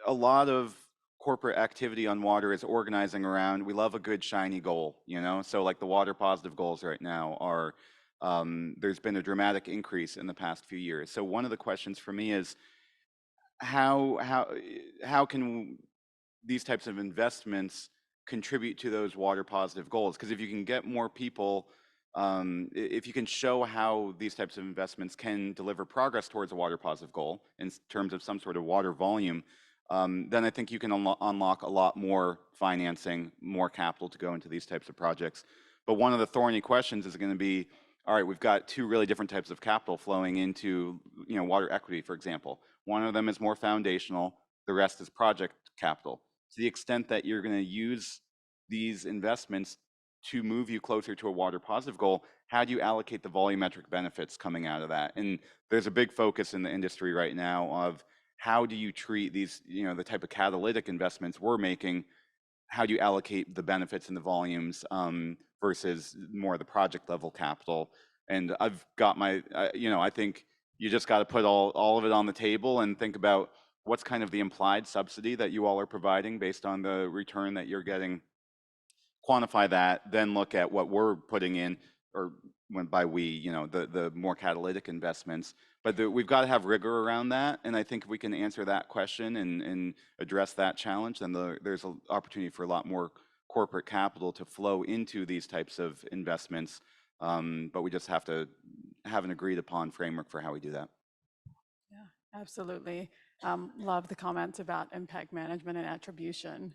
A lot of corporate activity on water is organizing around, we love a good shiny goal, So like the water positive goals right now are, there's been a dramatic increase in the past few years. So one of the questions for me is, how can these types of investments contribute to those water positive goals? Because if you can get more people, if you can show how these types of investments can deliver progress towards a water positive goal in terms of some sort of water volume, then I think you can unlock a lot more financing, more capital to go into these types of projects. But one of the thorny questions is going to be, all right, we've got two really different types of capital flowing into water equity, for example. One of them is more foundational, the rest is project capital. To the extent that you're going to use these investments to move you closer to a water positive goal, how do you allocate the volumetric benefits coming out of that? And there's a big focus in the industry right now of how do you treat these, the type of catalytic investments we're making, how do you allocate the benefits and the volumes versus more of the project level capital? And I've got my, I think you just got to put all of it on the table and think about what's kind of the implied subsidy that you all are providing based on the return that you're getting. Quantify that, then look at what we're putting in, or when by we, the more catalytic investments. But we've got to have rigor around that. And I think if we can answer that question and address that challenge, then there's an opportunity for a lot more corporate capital to flow into these types of investments. But we just have to have an agreed upon framework for how we do that. Yeah, absolutely. Love the comments about impact management and attribution.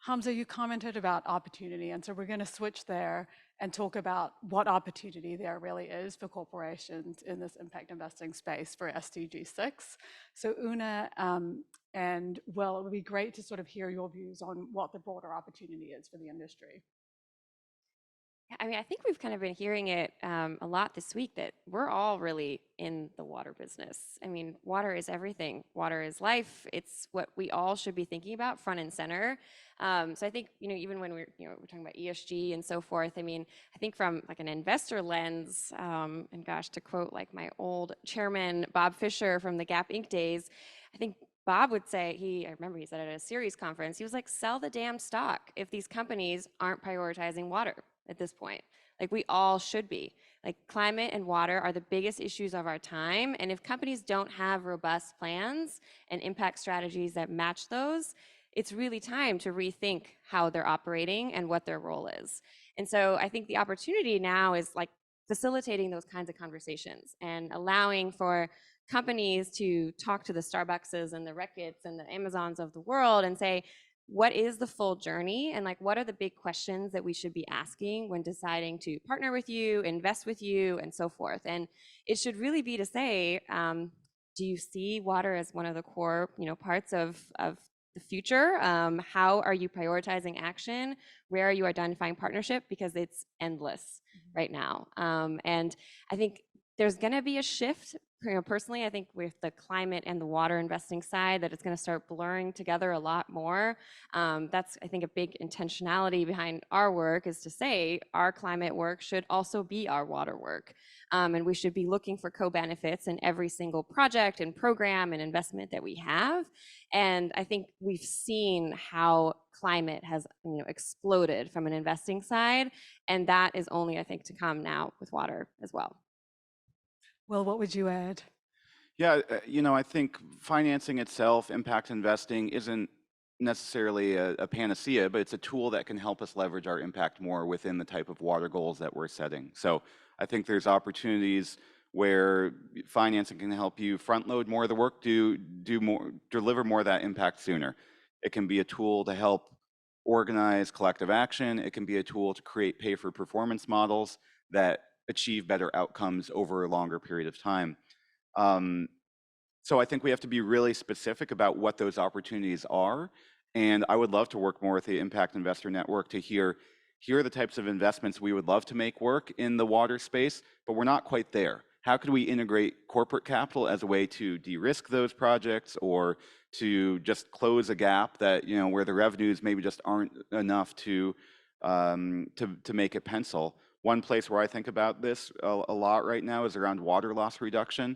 Hamza, you commented about opportunity, and so we're going to switch there and talk about what opportunity there really is for corporations in this impact investing space for SDG6. So Una and Will, it would be great to sort of hear your views on what the broader opportunity is for the industry. I mean, I think we've kind of been hearing it a lot this week that we're all really in the water business. I mean, water is everything. Water is life. It's what we all should be thinking about front and center. So I think, even when we're talking about ESG and so forth, I mean, I think from like an investor lens, and gosh, to quote like my old chairman, Bob Fisher from the Gap Inc. days, I think Bob would say, I remember he said at a series conference, he was like, sell the damn stock if these companies aren't prioritizing water at this point. Like we all should be. Like climate and water are the biggest issues of our time. And if companies don't have robust plans and impact strategies that match those, it's really time to rethink how they're operating and what their role is. And so I think the opportunity now is like facilitating those kinds of conversations and allowing for companies to talk to the Starbuckses and the Reckitts and the Amazons of the world and say, what is the full journey, and like what are the big questions that we should be asking when deciding to partner with you, invest with you, and so forth. And it should really be to say, do you see water as one of the core, parts of the future? How are you prioritizing action? Where are you identifying partnership? Because it's endless right now. And I think there's going to be a shift. Personally, I think with the climate and the water investing side, that it's going to start blurring together a lot more. That's, I think, a big intentionality behind our work, is to say our climate work should also be our water work. And we should be looking for co-benefits in every single project and program and investment that we have. And I think we've seen how climate has exploded from an investing side. And that is only, I think, to come now with water as well. Will, what would you add? Yeah, I think financing itself, impact investing, isn't necessarily a panacea, but it's a tool that can help us leverage our impact more within the type of water goals that we're setting. So I think there's opportunities where financing can help you front load more of the work, do more, deliver more of that impact sooner. It can be a tool to help organize collective action. It can be a tool to create pay for performance models that achieve better outcomes over a longer period of time. So I think we have to be really specific about what those opportunities are. And I would love to work more with the Impact Investor Network to hear, here are the types of investments we would love to make work in the water space, but we're not quite there. How could we integrate corporate capital as a way to de-risk those projects, or to just close a gap that, where the revenues maybe just aren't enough to make it pencil? One place where I think about this a lot right now is around water loss reduction.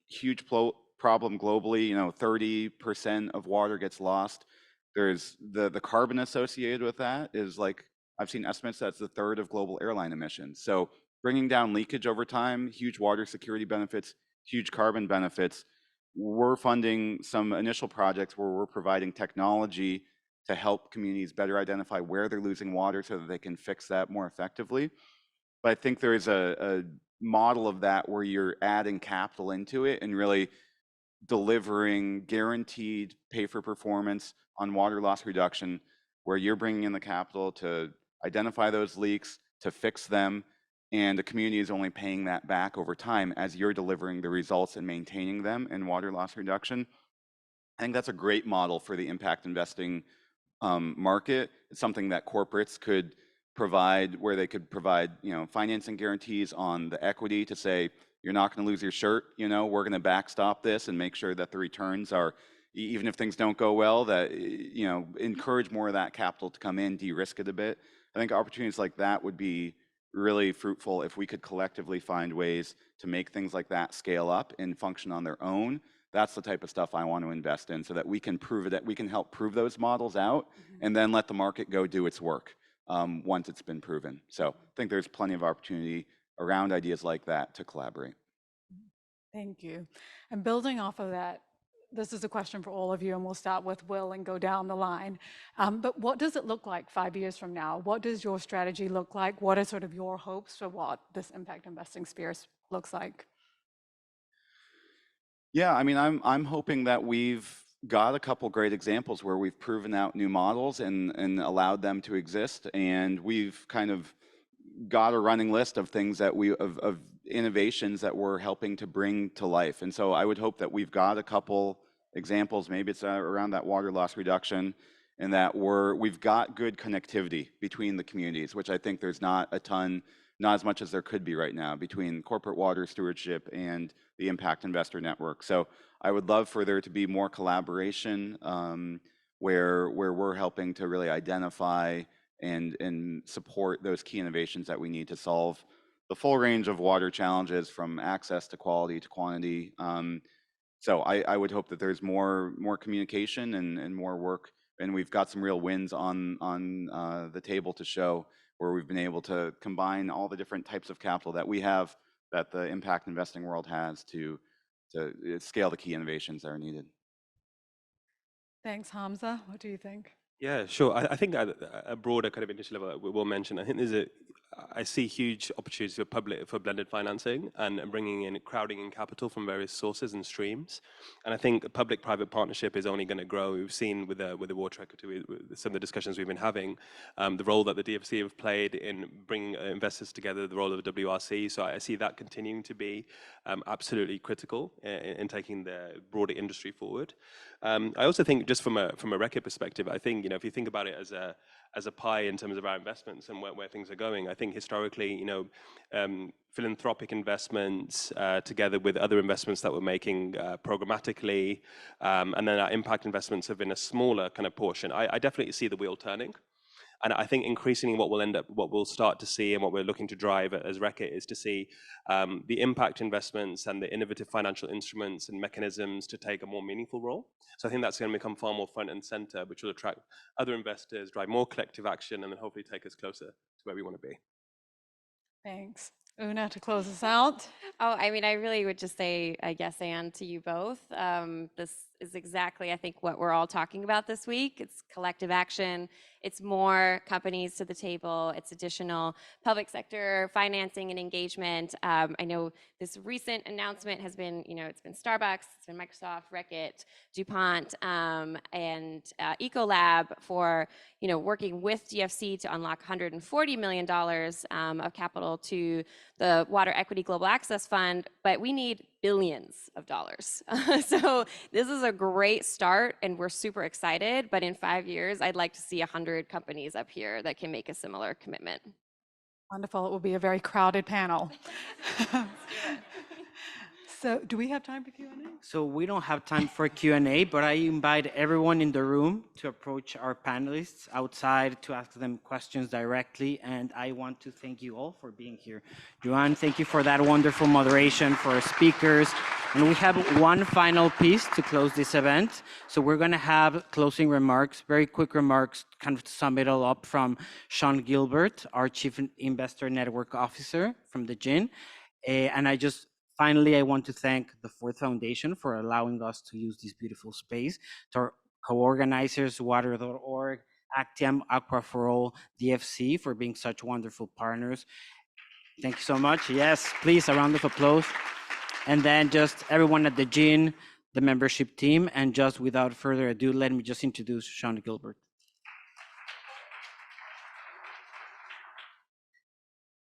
Huge problem globally, 30% of water gets lost. There's the carbon associated with that is like, I've seen estimates that's a third of global airline emissions. So bringing down leakage over time, huge water security benefits, huge carbon benefits. We're funding some initial projects where we're providing technology to help communities better identify where they're losing water so that they can fix that more effectively. But I think there is a model of that where you're adding capital into it and really delivering guaranteed pay for performance on water loss reduction, where you're bringing in the capital to identify those leaks, to fix them, and the community is only paying that back over time as you're delivering the results and maintaining them in water loss reduction. I think that's a great model for the impact investing market. It's something that corporates could provide, where they could provide, financing guarantees on the equity to say, you're not going to lose your shirt, we're going to backstop this and make sure that the returns are, even if things don't go well, that, encourage more of that capital to come in, de-risk it a bit. I think opportunities like that would be really fruitful if we could collectively find ways to make things like that scale up and function on their own. That's the type of stuff I want to invest in, so that we can prove it, that we can help prove those models out, and then let the market go do its work once it's been proven. So I think there's plenty of opportunity around ideas like that to collaborate. Thank you. And building off of that, this is a question for all of you, and we'll start with Will and go down the line. But what does it look like 5 years from now? What does your strategy look like? What are sort of your hopes for what this impact investing sphere looks like? Yeah, I mean, I'm hoping that we've got a couple great examples where we've proven out new models and allowed them to exist, and we've kind of got a running list of things that of innovations that we're helping to bring to life. And so I would hope that we've got a couple examples, maybe it's around that water loss reduction, and that we've got good connectivity between the communities, which I think there's not as much as there could be right now between corporate water stewardship and the Impact Investor Network. So I would love for there to be more collaboration where we're helping to really identify and support those key innovations that we need to solve the full range of water challenges, from access to quality to quantity. So I would hope that there's more communication and more work, and we've got some real wins on the table to show where we've been able to combine all the different types of capital that we have, that the impact investing world has to scale the key innovations that are needed. Thanks, Hamza. What do you think? Yeah, sure. I think at a broader kind of industry level that we will mention, I think I see huge opportunities for blended financing and bringing in, crowding in capital from various sources and streams. And I think public-private partnership is only going to grow. We've seen with the water equity, with some of the discussions we've been having, the role that the DFC have played in bringing investors together, the role of the WRC. So I see that continuing to be absolutely critical in taking the broader industry forward. I also think, just from a Reckitt perspective, I think, if you think about it as a pie in terms of our investments and where things are going, I think historically, philanthropic investments together with other investments that we're making programmatically, and then our impact investments have been a smaller kind of portion. I definitely see the wheel turning. And I think increasingly what we'll start to see and what we're looking to drive as Reckitt is to see the impact investments and the innovative financial instruments and mechanisms to take a more meaningful role. So I think that's going to become far more front and center, which will attract other investors, drive more collective action, and then hopefully take us closer to where we want to be. Thanks. Una, to close us out. Oh, I mean, I really would just say yes and to you both. This is exactly, I think, what we're all talking about this week. It's collective action. It's more companies to the table. It's additional public sector financing and engagement. I know this recent announcement has been, it's been Starbucks, it's been Microsoft, Reckitt, DuPont, and Ecolab for, working with DFC to unlock $140 million of capital to the Water Equity Global Access Fund, but we need billions of dollars. So this is a great start and we're super excited, but in 5 years, I'd like to see 100 companies up here that can make a similar commitment. Wonderful. It will be a very crowded panel. So do we have time for Q&A? So we don't have time for Q&A, but I invite everyone in the room to approach our panelists outside to ask them questions directly. And I want to thank you all for being here. Joanne, thank you for that wonderful moderation for our speakers. And we have one final piece to close this event. So we're going to have closing remarks, very quick remarks, kind of to sum it all up from Sean Gilbert, our Chief Investor Network Officer from the GIIN. Finally, I want to thank the Ford Foundation for allowing us to use this beautiful space, to our co-organizers, Water.org, ACTIAM, Aqua for All, DFC, for being such wonderful partners. Thank you so much. Yes, please, a round of applause. And then just everyone at the GIIN, the membership team, and just without further ado, let me just introduce Sean Gilbert.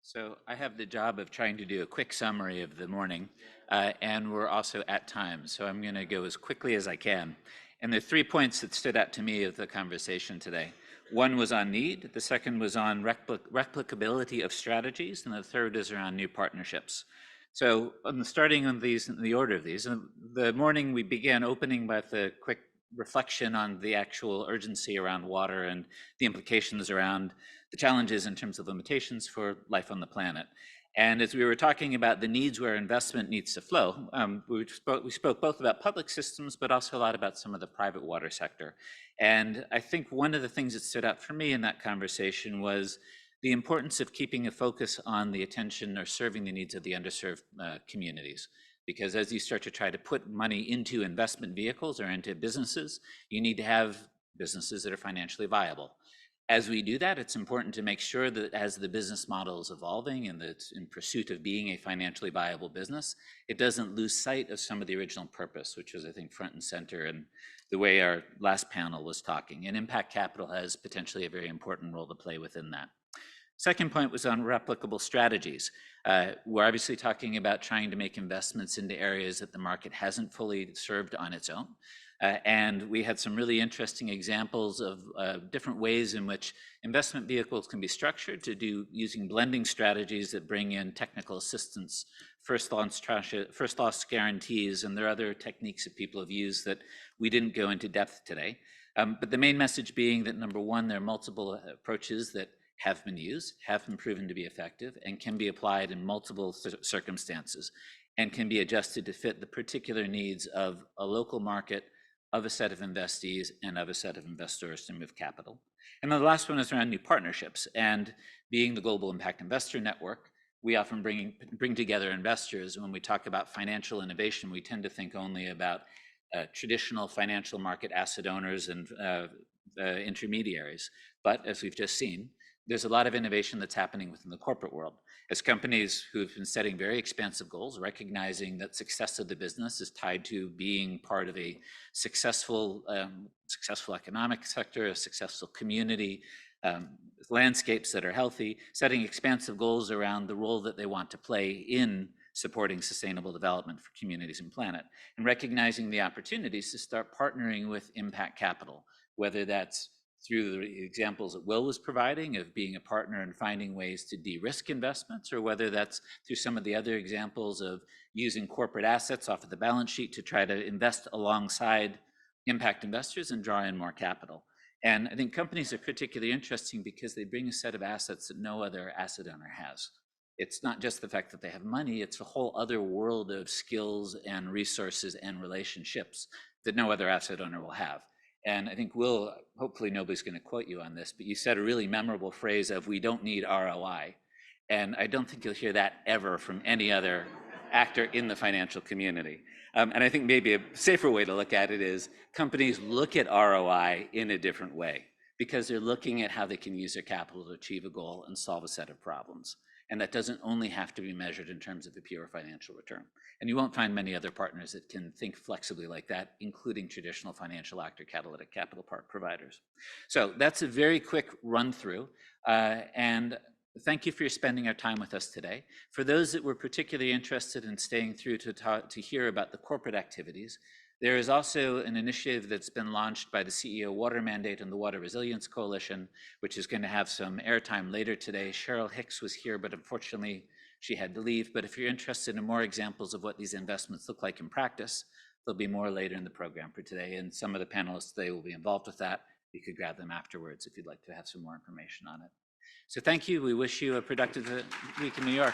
So I have the job of trying to do a quick summary of the morning, and we're also at time. So I'm going to go as quickly as I can. And there are 3 points that stood out to me of the conversation today. One was on need, the second was on replicability of strategies, and the third is around new partnerships. So starting on these, in the order of these, the morning we began opening with a quick reflection on the actual urgency around water and the implications around the challenges in terms of limitations for life on the planet. And as we were talking about the needs where investment needs to flow, we spoke both about public systems, but also a lot about some of the private water sector. And I think one of the things that stood out for me in that conversation was the importance of keeping a focus on the attention or serving the needs of the underserved communities. Because as you start to try to put money into investment vehicles or into businesses, you need to have businesses that are financially viable. As we do that, it's important to make sure that as the business model is evolving and that it's in pursuit of being a financially viable business, it doesn't lose sight of some of the original purpose, which is, I think, front and center in the way our last panel was talking. And impact capital has potentially a very important role to play within that. Second point was on replicable strategies. We're obviously talking about trying to make investments into areas that the market hasn't fully served on its own. And we had some really interesting examples of different ways in which investment vehicles can be structured to do using blending strategies that bring in technical assistance, first loss guarantees, and there are other techniques that people have used that we didn't go into depth today. But the main message being that, number one, there are multiple approaches that have been used, have been proven to be effective, and can be applied in multiple circumstances, and can be adjusted to fit the particular needs of a local market, of a set of investees and of a set of investors to move capital. And then the last one is around new partnerships. And being the Global Impact Investor Network, we often bring together investors. When we talk about financial innovation, we tend to think only about traditional financial market asset owners and intermediaries. But as we've just seen, there's a lot of innovation that's happening within the corporate world. As companies who've been setting very expansive goals, recognizing that success of the business is tied to being part of a successful economic sector, a successful community, landscapes that are healthy, setting expansive goals around the role that they want to play in supporting sustainable development for communities and planet, and recognizing the opportunities to start partnering with impact capital, whether that's through the examples that Will was providing of being a partner and finding ways to de-risk investments, or whether that's through some of the other examples of using corporate assets off of the balance sheet to try to invest alongside impact investors and draw in more capital. And I think companies are particularly interesting because they bring a set of assets that no other asset owner has. It's not just the fact that they have money, it's a whole other world of skills and resources and relationships that no other asset owner will have. And I think, Will, hopefully nobody's going to quote you on this, but you said a really memorable phrase of, "We don't need ROI." And I don't think you'll hear that ever from any other actor in the financial community. And I think maybe a safer way to look at it is companies look at ROI in a different way because they're looking at how they can use their capital to achieve a goal and solve a set of problems. And that doesn't only have to be measured in terms of the pure financial return. And you won't find many other partners that can think flexibly like that, including traditional financial actor catalytic capital providers. So that's a very quick run through. And thank you for spending your time with us today. For those that were particularly interested in staying through to hear about the corporate activities, there is also an initiative that's been launched by the CEO Water Mandate and the Water Resilience Coalition, which is going to have some airtime later today. Cheryl Hicks was here, but unfortunately she had to leave. But if you're interested in more examples of what these investments look like in practice, there'll be more later in the program for today. And some of the panelists today will be involved with that. You could grab them afterwards if you'd like to have some more information on it. So thank you. We wish you a productive week in New York.